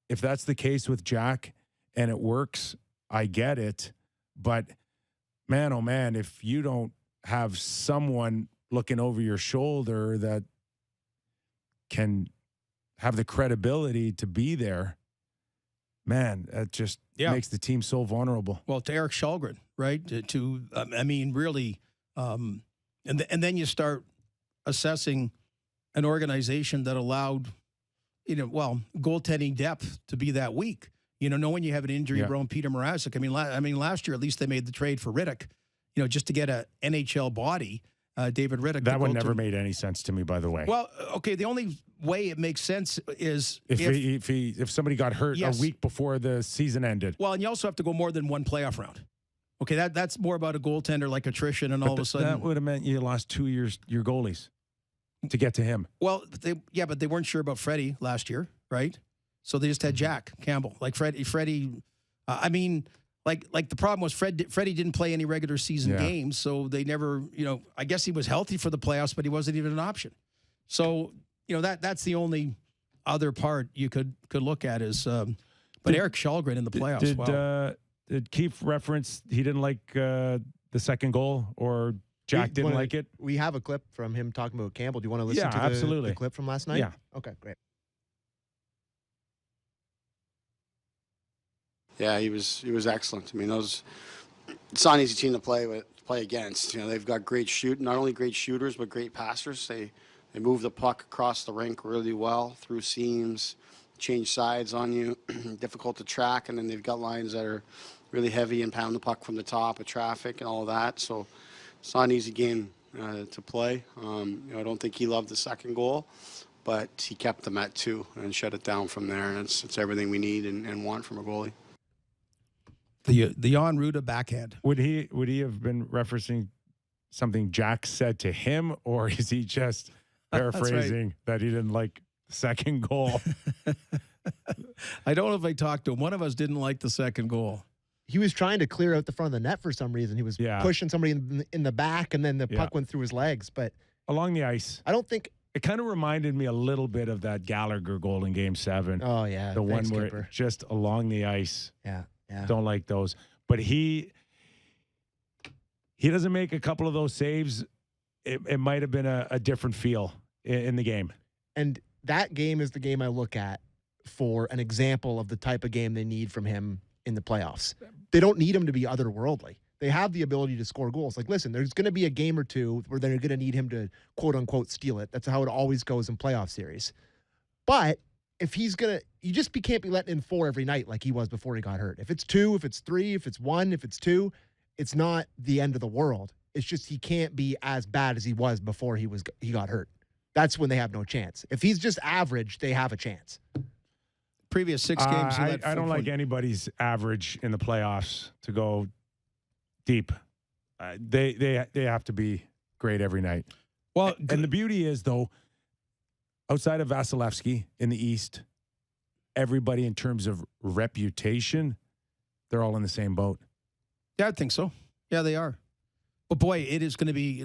If that's the case with Jack and it works, I get it. But man, oh man, if you don't have someone looking over your shoulder that can have the credibility to be there, man, that just makes the team so vulnerable. Well, to Eric Källgren, right? I mean, really, and then you start assessing an organization that allowed, goaltending depth to be that weak. Knowing you have an injury-prone Peter Mrazek. I mean, last year at least they made the trade for Riddick, just to get a NHL body. David Riddick. That one never made any sense to me, by the way. Well, okay, the only way it makes sense is if somebody got hurt a week before the season ended. Well, and you also have to go more than one playoff round. Okay, that's more about a goaltender like attrition, and all of a sudden that would have meant you lost 2 years your goalies to get to him. Well, but they weren't sure about Freddie last year, right? So they just had Jack Campbell, like Freddie. Like the problem was Freddie didn't play any regular season games, so they never, I guess he was healthy for the playoffs, but he wasn't even an option. So that's the only other part you could look at is, but Eric Källgren in the playoffs. Did Keefe reference he didn't like the second goal, or Jack didn't like it? We have a clip from him talking about Campbell. Do you want to listen to the clip from last night? Yeah. Okay, great. Yeah, he was excellent. I mean, it's not an easy team to play against. They've got not only great shooters, but great passers. They move the puck across the rink really well, through seams, change sides on you, difficult to track, and then they've got lines that are really heavy and pound the puck from the top of traffic and all of that. So it's not an easy game to play. I don't think he loved the second goal, but he kept them at 2 and shut it down from there, and it's everything we need and want from a goalie. The Jan Ruda backhand. Would he have been referencing something Jack said to him, or is he just paraphrasing that he didn't like the second goal? I don't know if I talked to him. One of us didn't like the second goal. He was trying to clear out the front of the net for some reason. He was pushing somebody in the back, and then the puck went through his legs. But along the ice, I don't think it kind of reminded me a little bit of that Gallagher goal in Game 7. Oh yeah, the one where just along the ice. Yeah. Don't like those. But he doesn't make a couple of those saves. It might have been a different feel in the game. And that game is the game I look at for an example of the type of game they need from him in the playoffs. They don't need him to be otherworldly. They have the ability to score goals. Like, listen, there's going to be a game or two where they're going to need him to, quote unquote, steal it. That's how it always goes in playoff series. But if he's going to, you just can't be letting in 4 every night like he was before he got hurt. If it's 2, if it's 3, if it's 1, if it's 2, it's not the end of the world. It's just he can't be as bad as he was before he got hurt. That's when they have no chance. If he's just average, they have a chance. Previous 6 games. I don't like anybody's average in the playoffs to go deep. They have to be great every night. Well, and the beauty is, though, outside of Vasilevskiy in the East, everybody in terms of reputation, they're all in the same boat. Yeah, I think so. Yeah, they are. But boy, it is going to be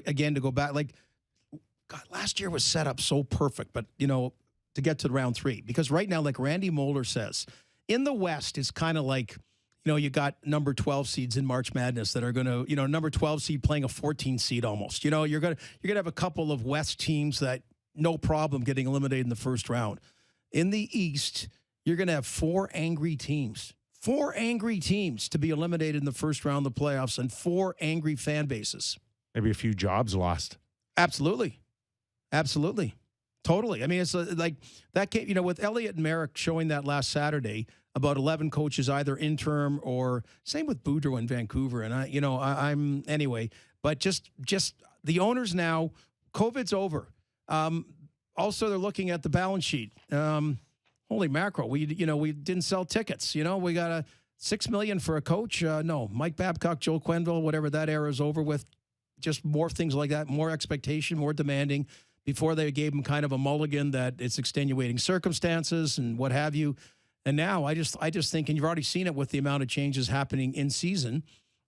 again, to go back, God, last year was set up so perfect, but to get to round 3, because right now, like Randy Moeller says, in the West, it's kind of like, you got number 12 seeds in March Madness that are going to, number 12 seed playing a 14 seed almost. You're going to have a couple of West teams that no problem getting eliminated in the first round. In the East, you're going to have 4 angry teams. 4 angry teams to be eliminated in the first round of the playoffs and 4 angry fan bases. Maybe a few jobs lost. Absolutely. Absolutely. Totally. I mean, it's like that came, with Elliott and Merrick showing that last Saturday, about 11 coaches either interim or same with Boudreau in Vancouver. And I'm anyway, but just the owners now, COVID's over. Also, they're looking at the balance sheet. Holy mackerel. We didn't sell tickets. We got a $6 million for a coach. No, Mike Babcock, Joe Quenneville, whatever, that era is over with. Just more things like that, more expectation, more demanding. Before they gave him kind of a mulligan that it's extenuating circumstances and what have you. And now I just think, and you've already seen it with the amount of changes happening in season,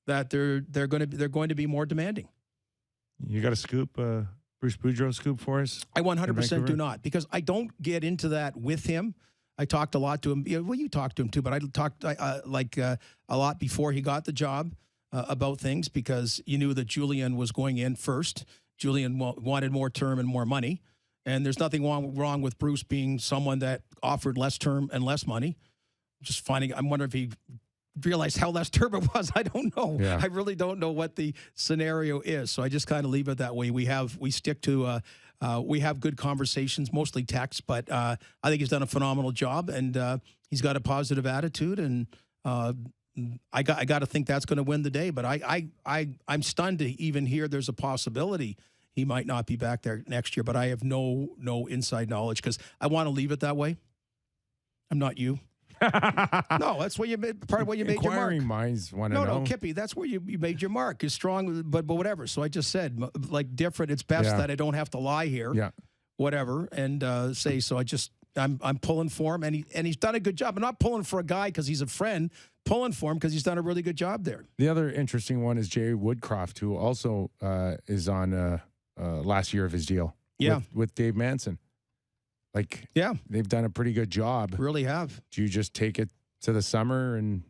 that they're going to be more demanding. You got a scoop, Bruce Boudreau scoop for us? I 100% do not, because I don't get into that with him. I talked a lot to him. You talked to him too, but I talked a lot before he got the job about things, because you knew that Julian was going in first. Julian wanted more term and more money. And there's nothing wrong with Bruce being someone that offered less term and less money. I'm wondering if he realized how less term it was. I don't know. Yeah. I really don't know what the scenario is. So I just kind of leave it that way. We have good conversations, mostly text, but I think he's done a phenomenal job, and he's got a positive attitude, and I got to think that's going to win the day. But I'm stunned to even hear there's a possibility he might not be back there next year. But I have no inside knowledge, because I want to leave it that way. I'm not you. No, that's where you made your mark. Inquiring minds want to know. No, Kippy, that's where you made your mark. It's strong, but whatever. So I just said, like, different. It's best that I don't have to lie here. Yeah. Whatever, and say so. I'm pulling for him, and he's done a good job. I'm not pulling for a guy because he's a friend. Pulling for him because he's done a really good job there. The other interesting one is Jerry Woodcroft, who also is on last year of his deal. Yeah. With Dave Manson. They've done a pretty good job. Really have. Do you just take it to the summer and?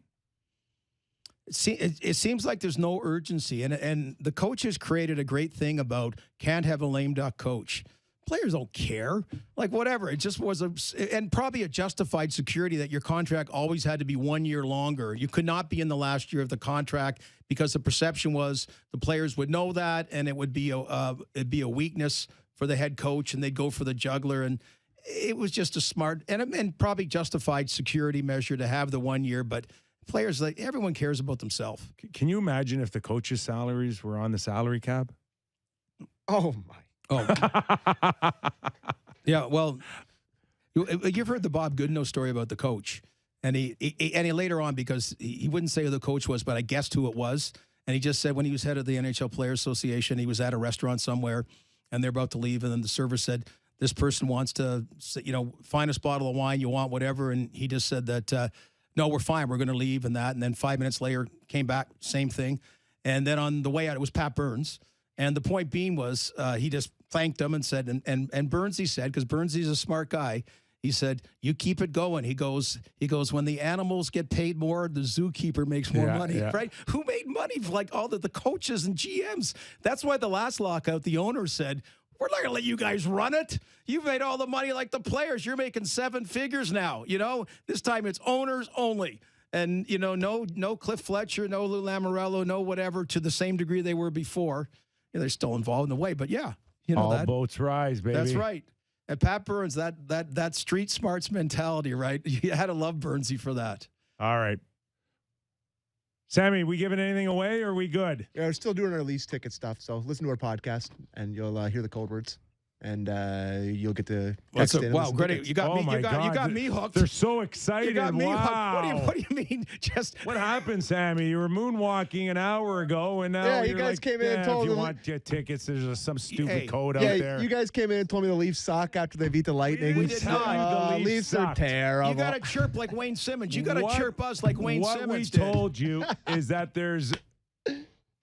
It seems like there's no urgency, and the coaches created a great thing about can't have a lame duck coach. Players don't care. Like, whatever. It just was and probably a justified security that your contract always had to be 1 year longer. You could not be in the last year of the contract, because the perception was the players would know that, and it'd be a weakness for the head coach, and they'd go for the juggler. And it was just a smart and probably justified security measure to have the 1 year. But players, everyone cares about themselves. Can you imagine if the coaches' salaries were on the salary cap? Oh, my. Oh, yeah. Well, you've heard the Bob Goodenow story about the coach, and he later on, because he wouldn't say who the coach was, but I guessed who it was, and he just said when he was head of the NHL Players Association, he was at a restaurant somewhere, and they're about to leave, and then the server said, "This person wants to, finest bottle of wine, you want whatever," and he just said that, "No, we're fine, we're going to leave," and then 5 minutes later came back, same thing, and then on the way out it was Pat Burns. And the point being was he just thanked him and said, and Burnsy said, because Burnsy's a smart guy, he said, "You keep it going." He goes, when the animals get paid more, the zookeeper makes more money, right? Who made money? Like all the coaches and GMs. That's why the last lockout, the owner said, "We're not going to let you guys run it. You've made all the money like the players. You're making 7 figures now. This time it's owners only." And, no Cliff Fletcher, no Lou Lamoriello, no whatever, to the same degree they were before. They're still involved in the way, but all boats rise, baby. That's right. And Pat Burns, that street smarts mentality, right? You had to love Burnsy for that. All right. Sammy, we giving anything away, or are we good? Yeah, we're still doing our lease ticket stuff, so listen to our podcast, and you'll hear the code words. And you'll get to text in. Wow, great! You got me. You got me hooked. They're so excited. You got me wow. hooked. What do you mean? What happened, Sammy? You were moonwalking an hour ago, and now you guys came in and told me. If you them, want your tickets, there's some stupid code out there. You guys came in and told me the Leafs suck after they beat the Lightning. We did not. The Leafs are terrible. You got to chirp like Wayne Simmons. You got to chirp us like Wayne Simmons What we did. told you is that there's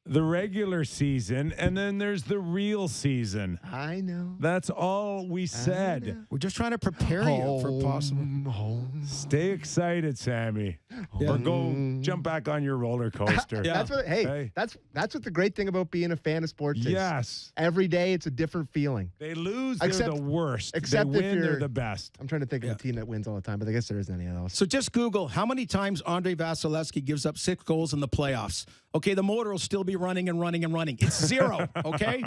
the regular season, and then there's the real season. I know. That's all we said. We're just trying to prepare you for possible. Stay excited, Sammy. Or go jump back on your roller coaster. That's what. Hey, that's what the great thing about being a fan of sports is. Yes. Every day it's a different feeling. They lose, they're the worst. Except they if win, they're you're the best. I'm trying to think of a team that wins all the time, but I guess there isn't any of those. So just Google how many times Andre Vasilevskiy gives up 6 goals in the playoffs. Okay, the motor will still be running and running and running. It's 0, okay?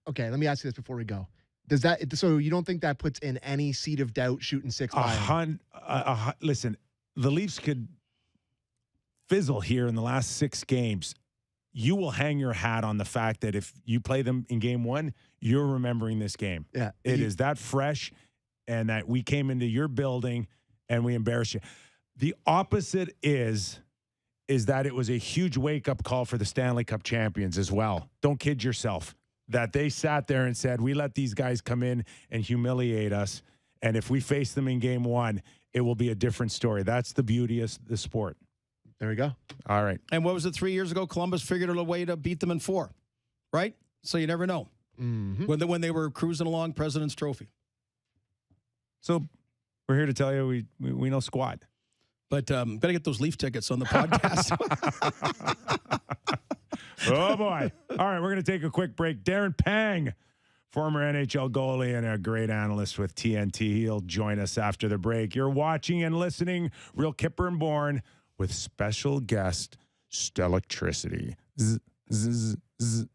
Okay, let me ask you this before we go. Does that so you don't think that puts in any seed of doubt shooting 6 by him? Listen, the Leafs could fizzle here in the last 6 games. You will hang your hat on the fact that if you play them in game 1, you're remembering this game. Yeah. It is that fresh, and that we came into your building and we embarrassed you. The opposite is that it was a huge wake-up call for the Stanley Cup champions as well. Don't kid yourself. That they sat there and said, we let these guys come in and humiliate us, and if we face them in game 1, it will be a different story. That's the beauty of the sport. There we go. All right. And what was it 3 years ago? Columbus figured out a way to beat them in 4, right? So you never know. Mm-hmm. When they were cruising along President's Trophy. So we're here to tell you we know squat. But got to get those Leaf tickets on the podcast. Oh, boy. All right, we're going to take a quick break. Darren Pang, former NHL goalie and a great analyst with TNT. He'll join us after the break. You're watching and listening Real Kyper and Bourne with special guest Stellectricity. Zzz, zzz, zzz.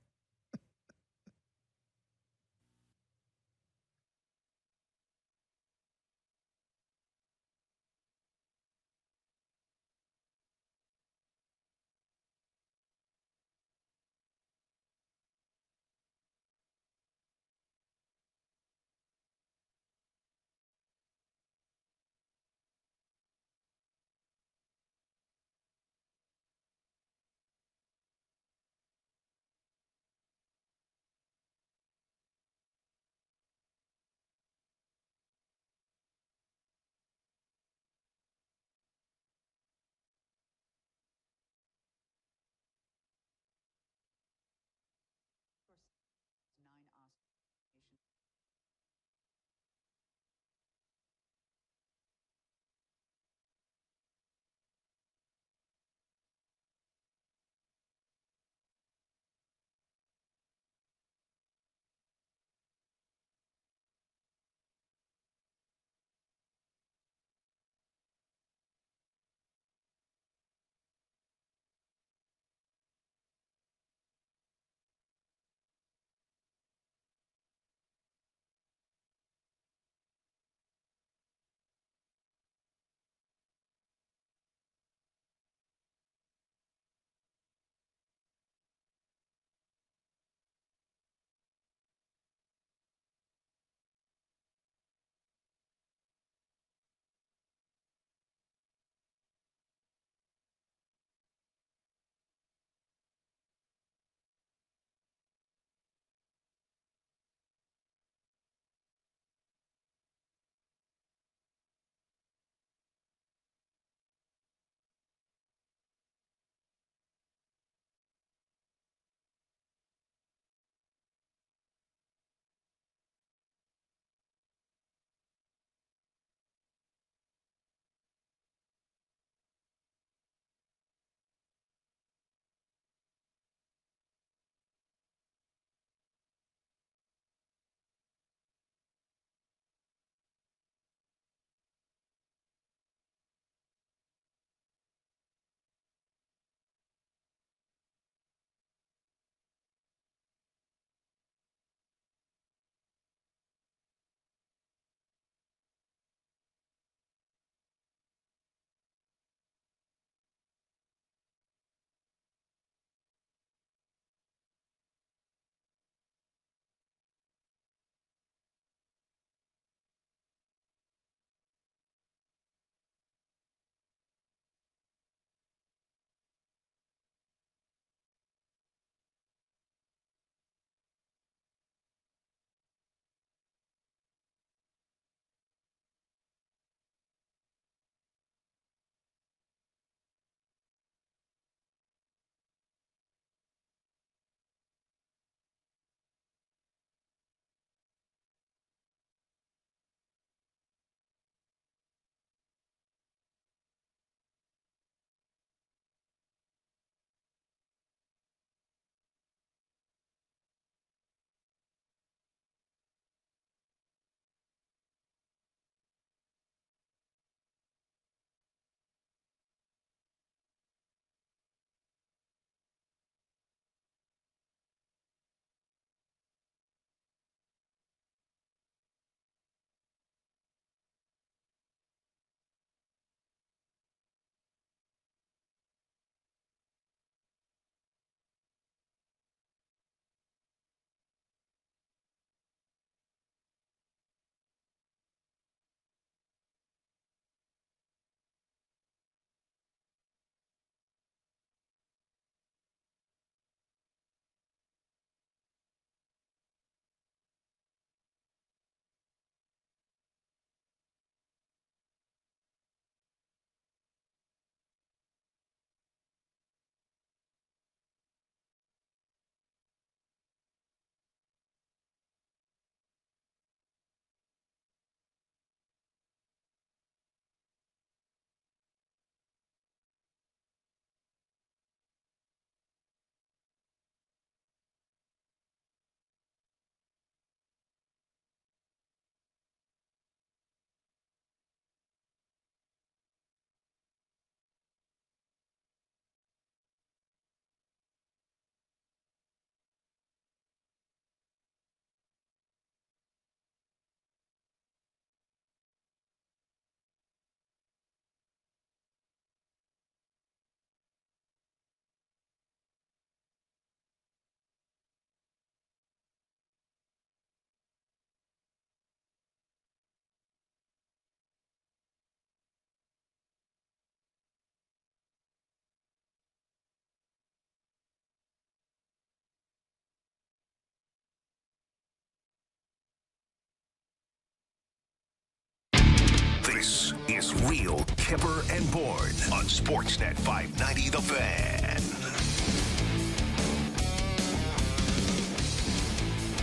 is Real Kyper and Bourne on Sportsnet 590 The Fan.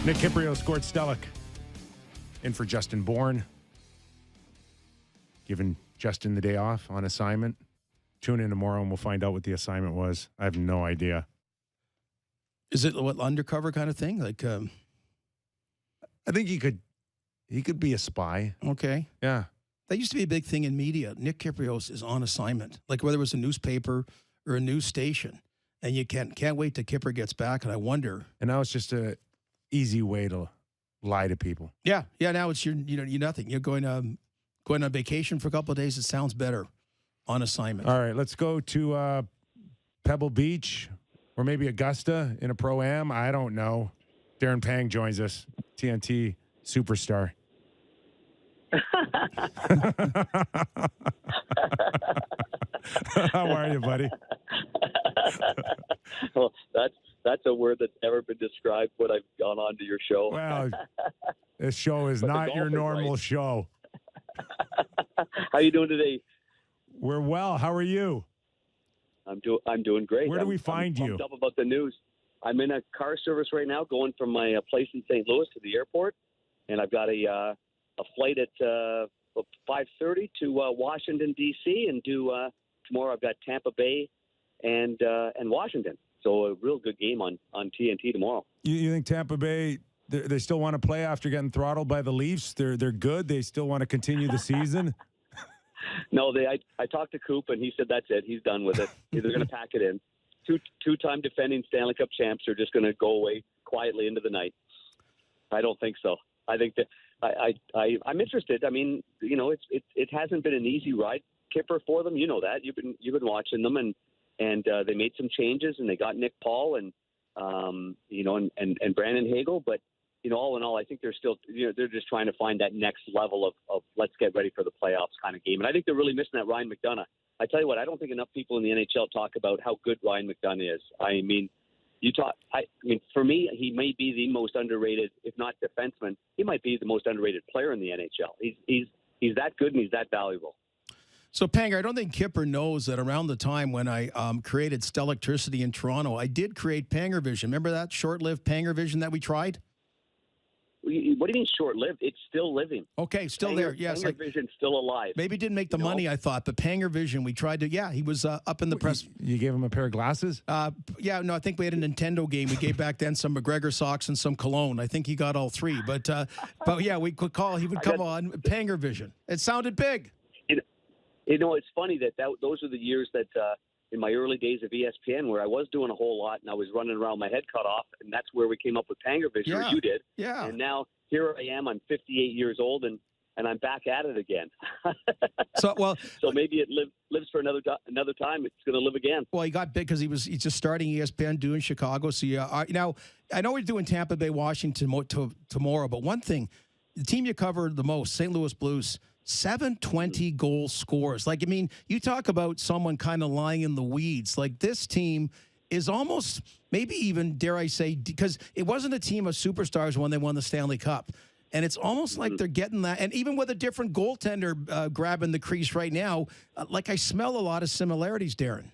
Nick Kypreos, Gord Stellick in for Justin Bourne. Giving Justin the day off on assignment. Tune in tomorrow and we'll find out what the assignment was. I have no idea. Is it what undercover kind of thing? Like, I think he could be a spy. Okay. Yeah. That used to be a big thing in media. Nick Kypreos is on assignment, like whether it was a newspaper or a news station, and you can't wait till Kyper gets back. And I wonder. And now it's just a easy way to lie to people. Yeah. Now it's you're nothing. You're going on vacation for a couple of days. It sounds better on assignment. All right, let's go to Pebble Beach or maybe Augusta in a Pro-Am. I don't know. Darren Pang joins us, TNT superstar. How are you, buddy? Well, that's a word that's never been described when I've gone on to your show. Well, this show is not your normal show. How you doing today? We're well. How are you? I'm doing great. Where do we find you? I'm pumped up about the news. I'm in a car service right now, going from my place in St. Louis to the airport, and I've got a flight at 5:30 to Washington D.C. and tomorrow I've got Tampa Bay and Washington. So a real good game on TNT tomorrow. You think Tampa Bay? They still want to play after getting throttled by the Leafs? They're good. They still want to continue the season. No, I talked to Coop and he said that's it. He's done with it. They're going to pack it in. Two-time defending Stanley Cup champs are just going to go away quietly into the night. I don't think so. I think that I'm interested. I mean, it hasn't been an easy ride, Kyper, for them. You know that. You've been watching them, and they made some changes and they got Nick Paul and Brandon Hagel, but. All in all, I think they're still, they're just trying to find that next level of let's get ready for the playoffs kind of game. And I think they're really missing that Ryan McDonough. I tell you what, I don't think enough people in the NHL talk about how good Ryan McDonough is. I mean, for me, he may be the most underrated, if not defenseman, he might be the most underrated player in the NHL. He's that good and he's that valuable. So, Panger, I don't think Kyper knows that around the time when I created Stellectricity in Toronto, I did create Panger Vision. Remember that short-lived Panger Vision that we tried? What do you mean short-lived? It's still living. Okay, still there. Yes, Panger Vision's still alive. Maybe didn't make the money, I thought, but Panger Vision, we tried to. Yeah, he was up in the press. You gave him a pair of glasses? I think we had a Nintendo game. We gave back then some McGregor socks and some cologne. I think he got all three. But yeah, we could call. He would come on Panger Vision. It sounded big. It's funny that those are the years that. In my early days of ESPN, where I was doing a whole lot and I was running around my head cut off, and that's where we came up with Panger Vision, or you did. Yeah. And now here I am. I'm 58 years old, and I'm back at it again. So maybe it lives for another time. It's going to live again. Well, he got big because he's just starting ESPN, doing Chicago. So now I know we're doing Tampa Bay, Washington tomorrow, but one thing, the team you covered the most, St. Louis Blues. 720 goal scores. Like, I mean, you talk about someone kind of lying in the weeds. Like, this team is almost, maybe even, dare I say, because it wasn't a team of superstars when they won the Stanley Cup. And it's almost like they're getting that. And even with a different goaltender grabbing the crease right now, like I smell a lot of similarities, Darren.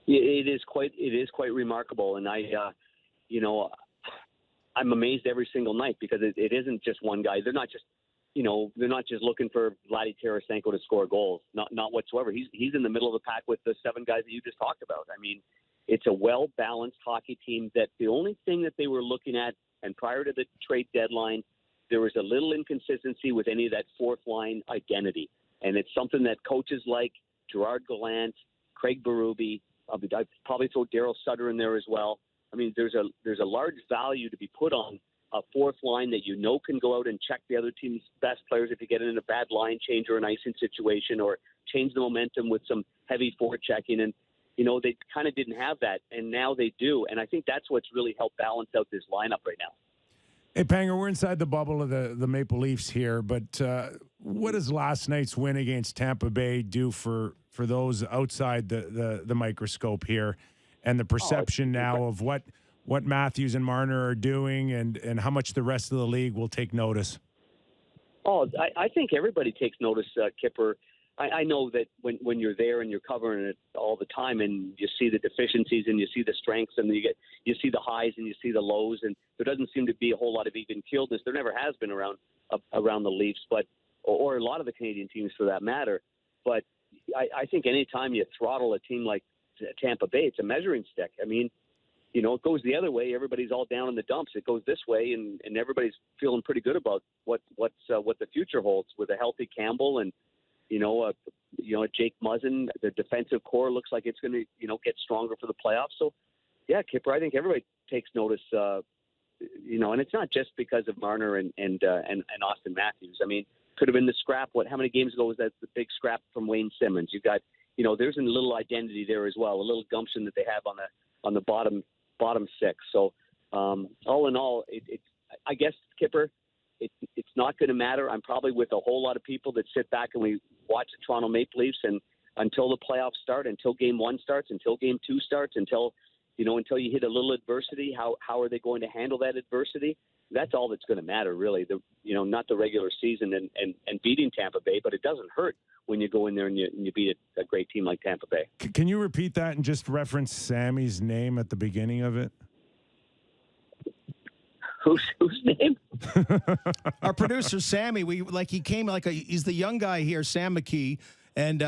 It is quite remarkable. And I'm amazed every single night because it isn't just one guy. They're not just looking for Vladdy Tarasenko to score goals. Not whatsoever. He's in the middle of the pack with the seven guys that you just talked about. I mean, it's a well-balanced hockey team that the only thing that they were looking at, and prior to the trade deadline, there was a little inconsistency with any of that fourth-line identity. And it's something that coaches like Gerard Gallant, Craig Berube, I'd probably throw Daryl Sutter in there as well. I mean, there's a large value to be put on a fourth line that can go out and check the other team's best players if you get in a bad line change or an icing situation, or change the momentum with some heavy forechecking. And, they kind of didn't have that, and now they do. And I think that's what's really helped balance out this lineup right now. Hey, Panger, we're inside the bubble of the Maple Leafs here, but what does last night's win against Tampa Bay do for those outside the microscope here, and the perception now of what Matthews and Marner are doing, and how much the rest of the league will take notice? Oh, I think everybody takes notice, Kyper. I know that when you're there and you're covering it all the time, and you see the deficiencies and you see the strengths and you see the highs and you see the lows, and there doesn't seem to be a whole lot of even keeledness. There never has been around the Leafs, or a lot of the Canadian teams for that matter. But I think anytime you throttle a team like Tampa Bay, it's a measuring stick. I mean, it goes the other way. Everybody's all down in the dumps. It goes this way, and everybody's feeling pretty good about what the future holds with a healthy Campbell and Jake Muzzin. The defensive core looks like it's going to get stronger for the playoffs. So yeah, Kyper, I think everybody takes notice. And it's not just because of Marner and Austin Matthews. I mean, could have been the scrap. How many games ago was that the big scrap from Wayne Simmons? You got there's a little identity there as well, a little gumption that they have on the bottom six. So all in all, I guess, Kyper, it's not going to matter. I'm probably with a whole lot of people that sit back and we watch the Toronto Maple Leafs, and until the playoffs start, until Game 1 starts, until Game 2 starts, until you hit a little adversity, how are they going to handle that adversity? That's all that's going to matter, really. Not the regular season and beating Tampa Bay, but it doesn't hurt when you go in there and you beat a great team like Tampa Bay. Can you repeat that and just reference Sammy's name at the beginning of it? Whose name? Our producer Sammy. He came he's the young guy here, Sam McKee. And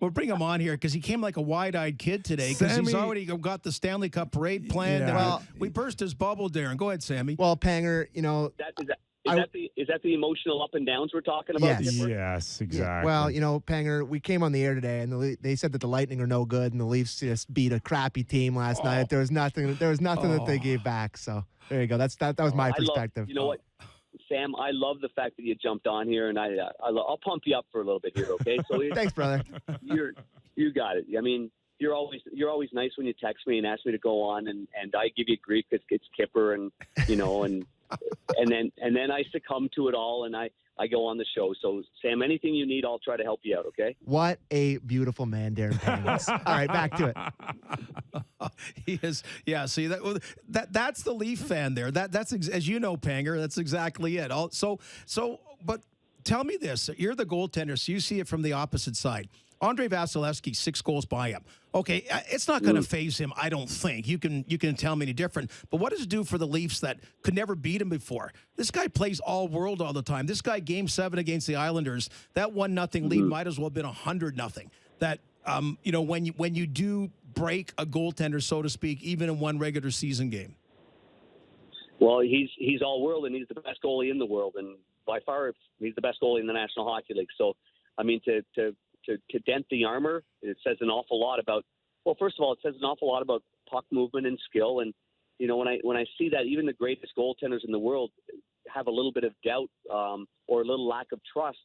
we'll bring him on here because he came like a wide-eyed kid today because he's already got the Stanley Cup parade planned. Yeah. Well, we burst his bubble, Darren. Go ahead, Sammy. Well, Panger, Is that the emotional up and downs we're talking about? Yes, exactly. Yeah. Well, Panger, we came on the air today, and they said that the Lightning are no good, and the Leafs just beat a crappy team last night. There was nothing that they gave back. So there you go. That was my perspective. You know what, Sam? I love the fact that you jumped on here, and I'll pump you up for a little bit here, okay? So thanks, brother. You got it. I mean, you're always nice when you text me and ask me to go on, and I give you grief because it's Kyper, and and then I succumb to it all, and I go on the show. So, Sam, anything you need, I'll try to help you out, okay? What a beautiful man Darren Pang is. All right, back to it. He is. Yeah, see, that's the Leaf fan there. That's as you know, Panger, that's exactly it. But tell me this. You're the goaltender, so you see it from the opposite side. Andre Vasilevskiy, 6 goals by him. Okay, it's not going to phase him, I don't think. You can tell me any different. But what does it do for the Leafs that could never beat him before? This guy plays all world all the time. This guy, Game 7 against the Islanders, that 1-0 lead might as well have been 100-0. That when you do break a goaltender, so to speak, even in one regular season game. Well, he's all world, and he's the best goalie in the world, and by far he's the best goalie in the National Hockey League. So, I mean, to dent the armor, it says an awful lot about. Well, first of all, it says an awful lot about puck movement and skill. And when I see that even the greatest goaltenders in the world have a little bit of doubt or a little lack of trust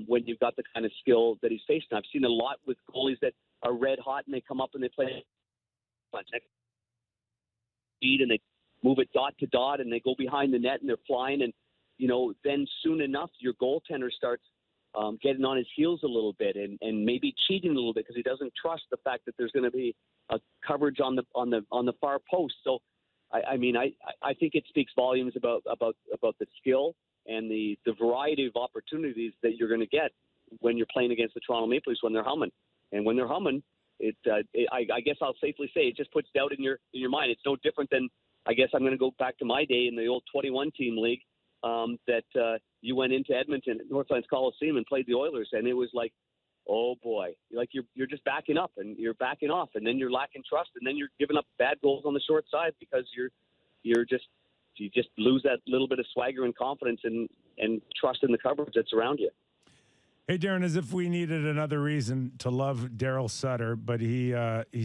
when you've got the kind of skill that he's facing. I've seen a lot with goalies that are red hot and they come up and they play speed and they move it dot to dot and they go behind the net and they're flying. And then soon enough your goaltender starts getting on his heels a little bit and maybe cheating a little bit because he doesn't trust the fact that there's going to be a coverage on the far post. So I think it speaks volumes about the skill and the variety of opportunities that you're going to get when you're playing against the Toronto Maple Leafs when they're humming. And when they're humming, I guess I'll safely say it just puts doubt in your mind. It's no different than, I guess I'm going to go back to my day in the old 21-team league that you went into Edmonton at Northlands Coliseum and played the Oilers, and it was like, oh boy, like you're just backing up and you're backing off, and then you're lacking trust, and then you're giving up bad goals on the short side because you just lose that little bit of swagger and confidence and trust in the coverage that's around you. Hey, Darren, as if we needed another reason to love Daryl Sutter, but he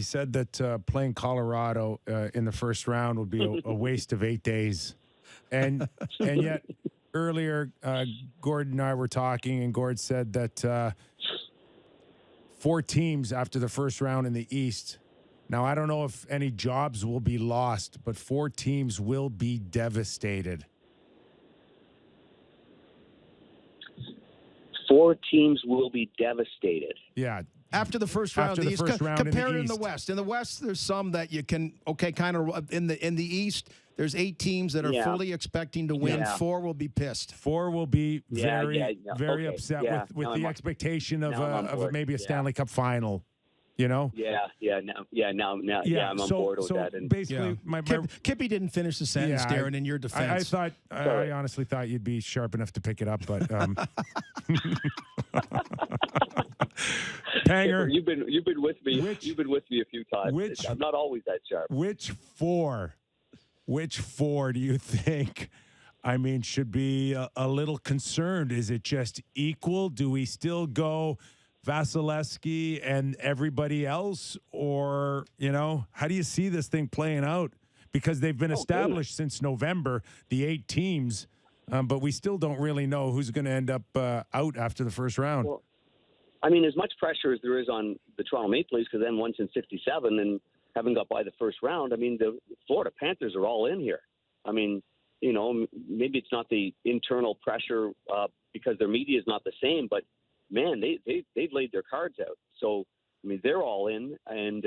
said that playing Colorado in the first round would be a waste of 8 days. And yet earlier, Gord and I were talking, and Gord said that 4 teams after the first round in the East. Now, I don't know if any jobs will be lost, but 4 teams will be devastated. 4 teams will be devastated. Yeah, After the first round, After of the the East, first round in the compare it in the East. West. In the West, there's some that you can kind of in the East. There's 8 teams that are fully expecting to win. Yeah. 4 will be pissed. 4 will be very okay. upset Yeah. with Now the I'm on- expectation now I'm on of board. maybe a Yeah. Stanley Cup final. You know? Now I'm on board with that. And basically, my Kippy didn't finish the sentence, Darren, in your defense. I honestly thought you'd be sharp enough to pick it up, but Panger, you've been with me. You've been with me a few times. I'm not always that sharp. Which four do you think? I mean, should be a little concerned. Is it just equal? Do we still go Vasilevskiy and everybody else, or how do you see this thing playing out? Because they've been established since November, the 8 teams, but we still don't really know who's going to end up out after the first round. Well, I mean, as much pressure as there is on the Toronto Maple Leafs, because then once in 67 and haven't got by the first round. I mean, the Florida Panthers are all in here. I mean, maybe it's not the internal pressure because their media is not the same, but man, they've laid their cards out. So, I mean, they're all in. And,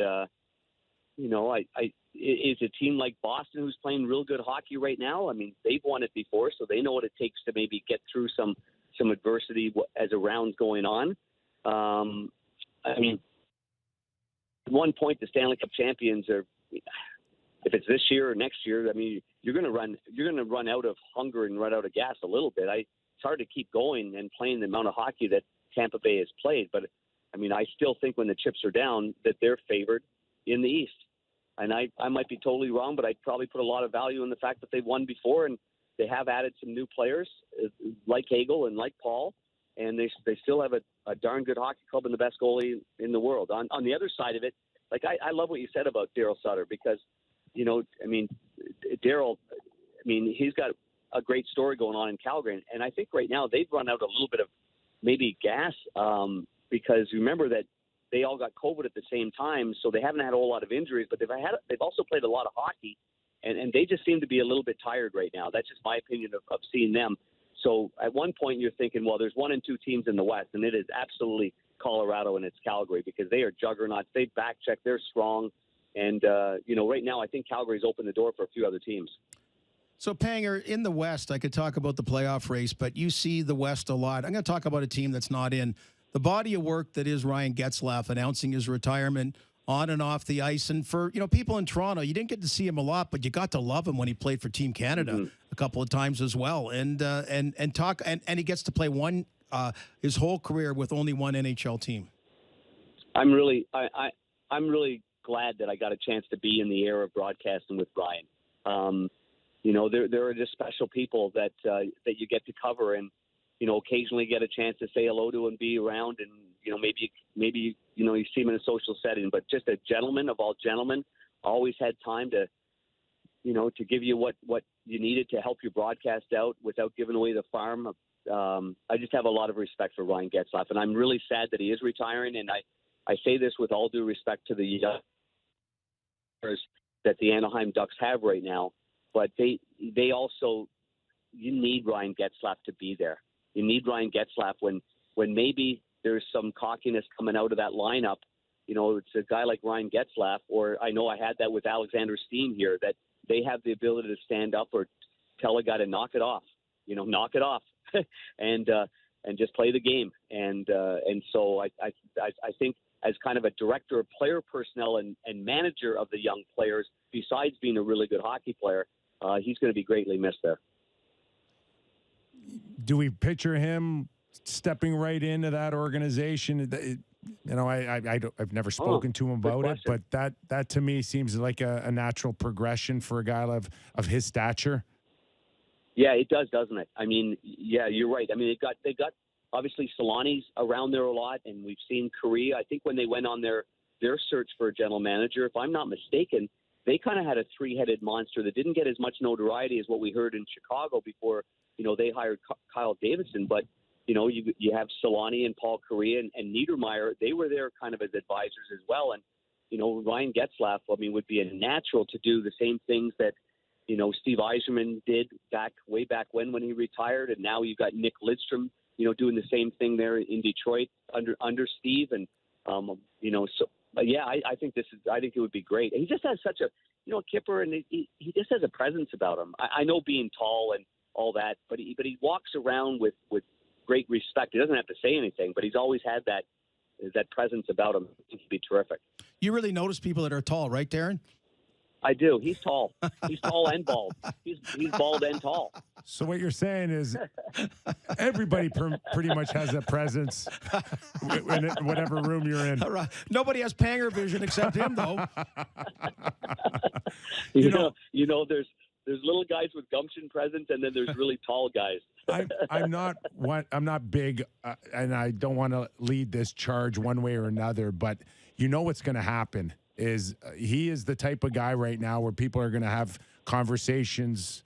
is a team like Boston who's playing real good hockey right now? I mean, they've won it before, so they know what it takes to maybe get through some adversity as a round's going on. I mean, at one point, the Stanley Cup champions are, if it's this year or next year, I mean, you're going to run out of hunger and run out of gas a little bit. It's hard to keep going and playing the amount of hockey that Tampa Bay has played. But, I mean, I still think when the chips are down that they're favored in the East. And I might be totally wrong, but I'd probably put a lot of value in the fact that they've won before and they have added some new players like Hagel and like Paul. And they still have a darn good hockey club and the best goalie in the world. On the other side of it, like I love what you said about Daryl Sutter because, I mean, Daryl, he's got a great story going on in Calgary. And I think right now they've run out a little bit of maybe gas because remember that they all got COVID at the same time, so they haven't had a whole lot of injuries, but they've also played a lot of hockey, and they just seem to be a little bit tired right now. That's just my opinion of seeing them. So at one point you're thinking, well, there's 1 and 2 teams in the West, and it is absolutely Colorado and it's Calgary because they are juggernauts. They back check. They're strong. And, right now I think Calgary's opened the door for a few other teams. So, Panger, in the West, I could talk about the playoff race, but you see the West a lot. I'm going to talk about a team that's not in. The body of work that is Ryan Getzlaf announcing his retirement on and off the ice. And for, people in Toronto, you didn't get to see him a lot, but you got to love him when he played for Team Canada a couple of times as well. And he gets to play his whole career with only one NHL team. I'm really glad that I got a chance to be in the era of broadcasting with Ryan. There are just special people that you get to cover and, occasionally get a chance to say hello to and be around and, maybe you see him in a social setting, but just a gentleman of all gentlemen, always had time to give you what you needed to help your broadcast out without giving away the farm. I just have a lot of respect for Ryan Getzlaf, and I'm really sad that he is retiring. And I say this with all due respect to the players that the Anaheim Ducks have right now, but they also, you need Ryan Getzlaf to be there. You need Ryan Getzlaf when maybe there's some cockiness coming out of that lineup. It's a guy like Ryan Getzlaf, or I know I had that with Alexander Steen here, that they have the ability to stand up or tell a guy to knock it off, knock it off and just play the game. And so I think as kind of a director of player personnel and manager of the young players, besides being a really good hockey player, he's going to be greatly missed there. Do we picture him stepping right into that organization? I've never spoken to him about it, but that to me seems like a natural progression for a guy of his stature. Yeah, it does, doesn't it? I mean, yeah, you're right. I mean, they got obviously Solani's around there a lot, and we've seen Korea. I think when they went on their search for a general manager, if I'm not mistaken, they kind of had a 3-headed monster that didn't get as much notoriety as what we heard in Chicago before, they hired Kyle Davidson. But, you have Solani and Paul Kariya and Niedermeyer. They were there kind of as advisors as well. And, Ryan Getzlaf, would be a natural to do the same things that, Steve Yzerman did way back when he retired. And now you've got Nick Lidstrom, doing the same thing there in Detroit under Steve. And I think I think it would be great. He just has such a, Kyper, and he just has a presence about him. I know being tall and all that, but he walks around with great respect. He doesn't have to say anything, but he's always had that presence about him. I think he'd be terrific. You really notice people that are tall, right, Darren? I do. He's tall. He's tall and bald. He's bald and tall. So what you're saying is everybody pretty much has a presence in whatever room you're in. Nobody has Panger vision except him, though. You know, there's little guys with gumption presence, and then there's really tall guys. I'm not big, and I don't want to lead this charge one way or another, but you know what's going to happen is he is the type of guy right now where people are going to have conversations,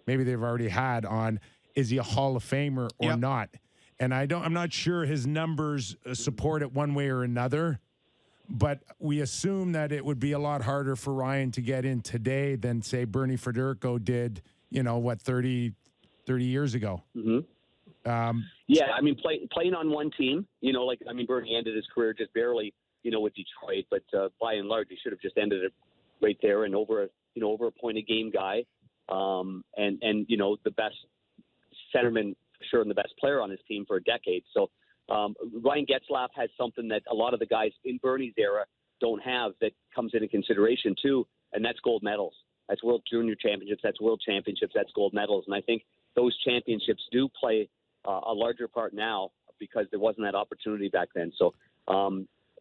maybe they've already had, on is he a Hall of Famer or not? And I'm not sure his numbers support it one way or another, but we assume that it would be a lot harder for Ryan to get in today than, say, Bernie Federico did, 30 years ago. Mm-hmm. Playing on one team, Bernie ended his career just barely, with Detroit, but by and large, he should have just ended it right there and over a point a game guy, and the best centerman, sure, and the best player on his team for a decade. So Ryan Getzlaf has something that a lot of the guys in Bernie's era don't have that comes into consideration too, and that's gold medals. That's World Junior Championships, that's World Championships, that's gold medals, and I think those championships do play a larger part now because there wasn't that opportunity back then. So.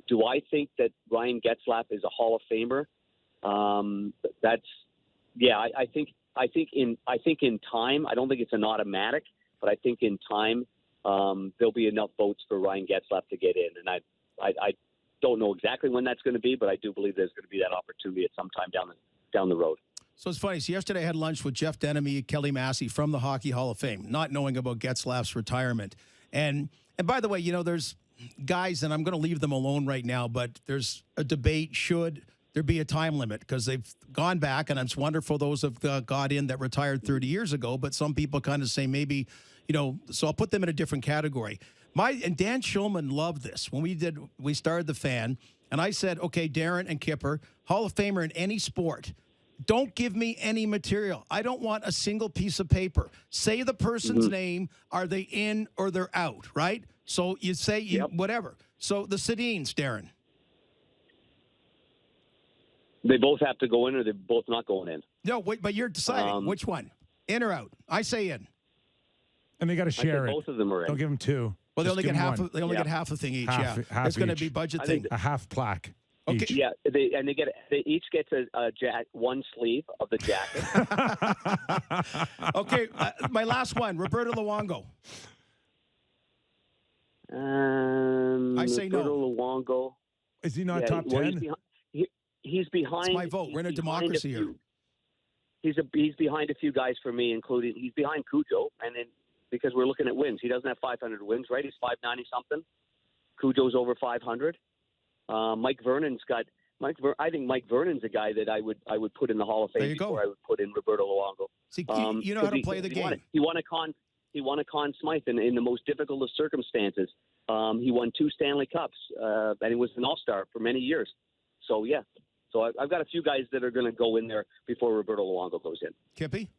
Do I think that Ryan Getzlaf is a Hall of Famer? I think in time. I don't think it's an automatic, but I think in time there'll be enough votes for Ryan Getzlaf to get in. And I don't know exactly when that's going to be, but I do believe there's going to be that opportunity at some time down the road. So it's funny. So yesterday I had lunch with Jeff Denemy, Kelly Massey from the Hockey Hall of Fame, not knowing about Getzlaf's retirement. And by the way, there's guys, and I'm going to leave them alone right now, but there's a debate, should there be a time limit? Because they've gone back, and it's wonderful those have got in that retired 30 years ago, but some people kind of say maybe, so I'll put them in a different category. And Dan Schulman loved this. When we started the Fan, and I said, okay, Darren and Kyper, Hall of Famer in any sport. Don't give me any material. I don't want a single piece of paper. Say the person's name. Are they in or they're out, right? So you say whatever. So the Sedins, Darren. They both have to go in, or they're both not going in. No, wait, but you're deciding which one, in or out. I say in. And they got to share it. Both of them are in. Don't give them two. Well, they only get half. They only get half a thing each. Half it's going to each. be budget thing. A half plaque. Okay. Each. Yeah, they each get one sleeve of the jacket. Okay, my last one, Roberto Luongo. I say Roberto no. Luongo. Is he not top 10? He's behind. It's my vote. We're in a democracy here. He's behind a few guys for me, including he's behind Cujo, and then because we're looking at wins, he doesn't have 500 wins, right? He's 590 something. Cujo's over 500. Mike Vernon's got I think Mike Vernon's a guy that I would put in the Hall of Fame before I would put in Roberto Luongo. See, you know how to play the game. He won a Conn Smythe in the most difficult of circumstances. He won 2 Stanley Cups, and he was an All-Star for many years. So, yeah. So I've got a few guys that are going to go in there before Roberto Luongo goes in. Kippy?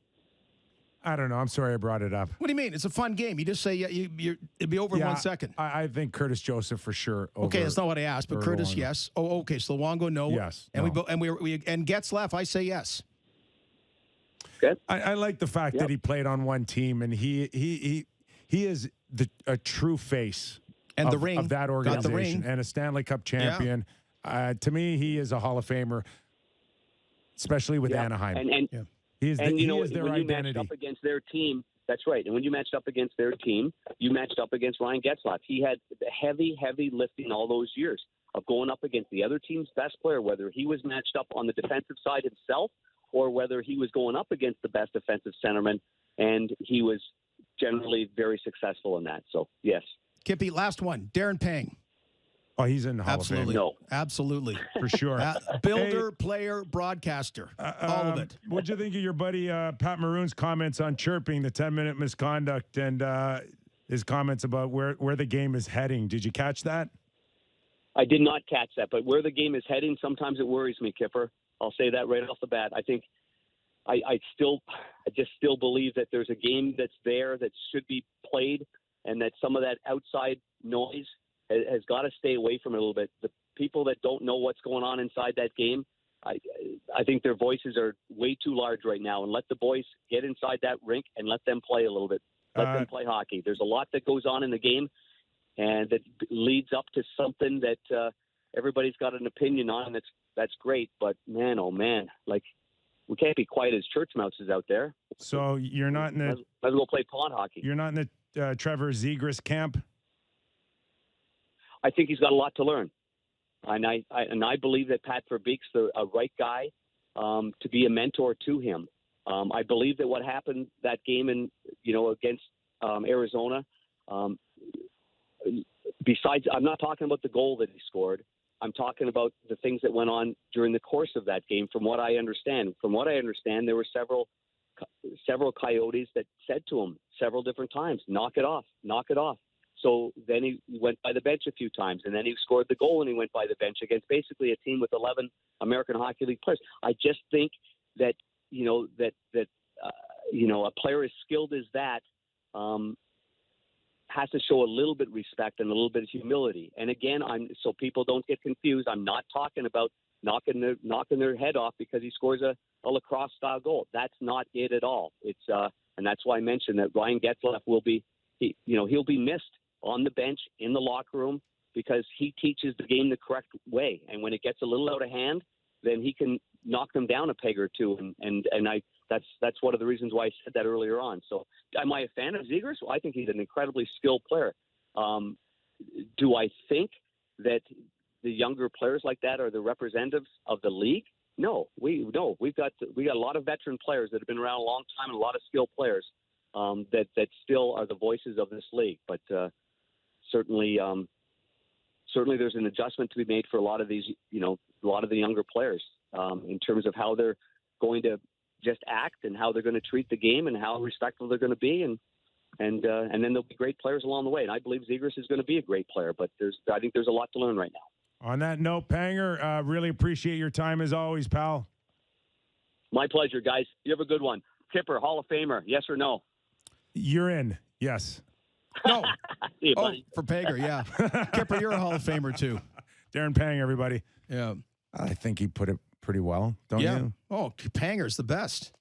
I don't know. I'm sorry I brought it up. What do you mean? It's a fun game. You just say it'd be over in 1 second. I think Curtis Joseph for sure. Okay, that's not what I asked, but Curtis, Luongo. Yes. Oh, okay. So Luongo, no. Yes. And no. we Getzlaf, I say yes. Okay. I like the fact that he played on one team, and he is a true face and of, the ring of that organization, got the ring. and a Stanley Cup champion. To me, he is a Hall of Famer, especially with Anaheim. He is their when identity. You matched up against their team, that's right. And when you matched up against their team, you matched up against Ryan Getzlaf. He had heavy lifting all those years of going up against the other team's best player, whether he was matched up on the defensive side himself or whether he was going up against the best defensive centerman, and he was generally very successful in that. So, yes. Kippy, last one. Darren Pang. Oh, he's in the Hall Absolutely. of Fame. No. Absolutely. For sure. Builder, player, broadcaster. All of it. What'd you think of your buddy Pat Maroon's comments on Chirping, the 10-minute misconduct, and his comments about where the game is heading? Did you catch that? I did not catch that, but where the game is heading, sometimes it worries me, Kipper. I'll say that right off the bat. I think I just still believe that there's a game that's there that should be played, and that some of that outside noise has got to stay away from it a little bit. The people that don't know what's going on inside that game, I think their voices are way too large right now, and let the boys get inside that rink and let them play a little bit. Let them play hockey. There's a lot that goes on in the game, and that leads up to something that everybody's got an opinion on, and that's great. But man, oh man, like, we can't be quiet as church mouses out there. So you're not in the. Let's go play pond hockey. You're not in the Trevor Zegras camp. I think he's got a lot to learn, and I believe that Pat Verbeek's a right guy to be a mentor to him. I believe that what happened that game against Arizona. Besides, I'm not talking about the goal that he scored. I'm talking about the things that went on during the course of that game. From what I understand, there were several Coyotes that said to him several different times, "Knock it off, knock it off." So then he went by the bench a few times, and then he scored the goal, and he went by the bench against basically a team with 11 American Hockey League players. I just think that a player as skilled as that has to show a little bit of respect and a little bit of humility. And again, so people don't get confused, I'm not talking about knocking their head off because he scores a lacrosse style goal. That's not it at all. It's and that's why I mentioned that Ryan Getzlaf he'll be missed on the bench, in the locker room, because he teaches the game the correct way. And when it gets a little out of hand, then he can knock them down a peg or two. And that's one of the reasons why I said that earlier on. So am I a fan of Zegras? Well, I think he's an incredibly skilled player. Do I think that the younger players like that are the representatives of the league? No, we've got a lot of veteran players that have been around a long time, and a lot of skilled players that still are the voices of this league. But certainly there's an adjustment to be made for a lot of these, a lot of the younger players in terms of how they're going to just act and how they're going to treat the game and how respectful they're going to be, and then there'll be great players along the way. And I believe Zegras is going to be a great player, but I think there's a lot to learn right now. On that note, Panger, really appreciate your time as always, pal. My pleasure, guys. You have a good one. Kipper, Hall of Famer, yes or no? You're in, yes. No. See you, Oh, buddy. for Pager, yeah. Kipper, you're a Hall of Famer, too. Darren Pang, everybody. Yeah. I think he put it pretty well, don't you? Oh, Panger's the best.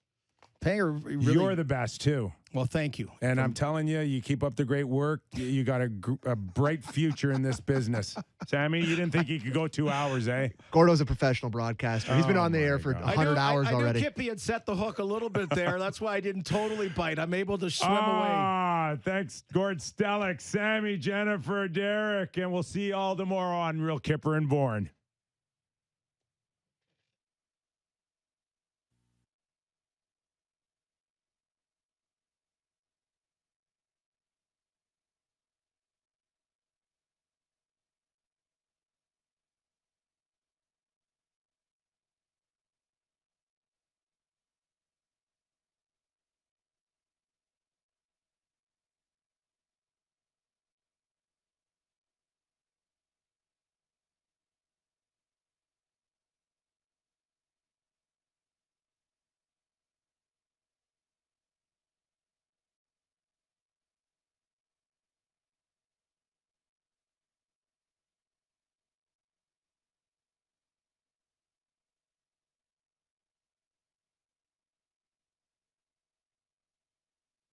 Panger, really, You're the best, too. Well, thank you. And I'm telling you, you keep up the great work. You got a bright future in this business. Sammy, you didn't think you could go 2 hours, eh? Gordo's a professional broadcaster. He's been on the air for 100 hours already. I knew Kippy had set the hook a little bit there. That's why I didn't totally bite. I'm able to swim away. Thanks, Gord Stellick, Sammy, Jennifer, Derek, and we'll see you all tomorrow on Real Kyper and Bourne.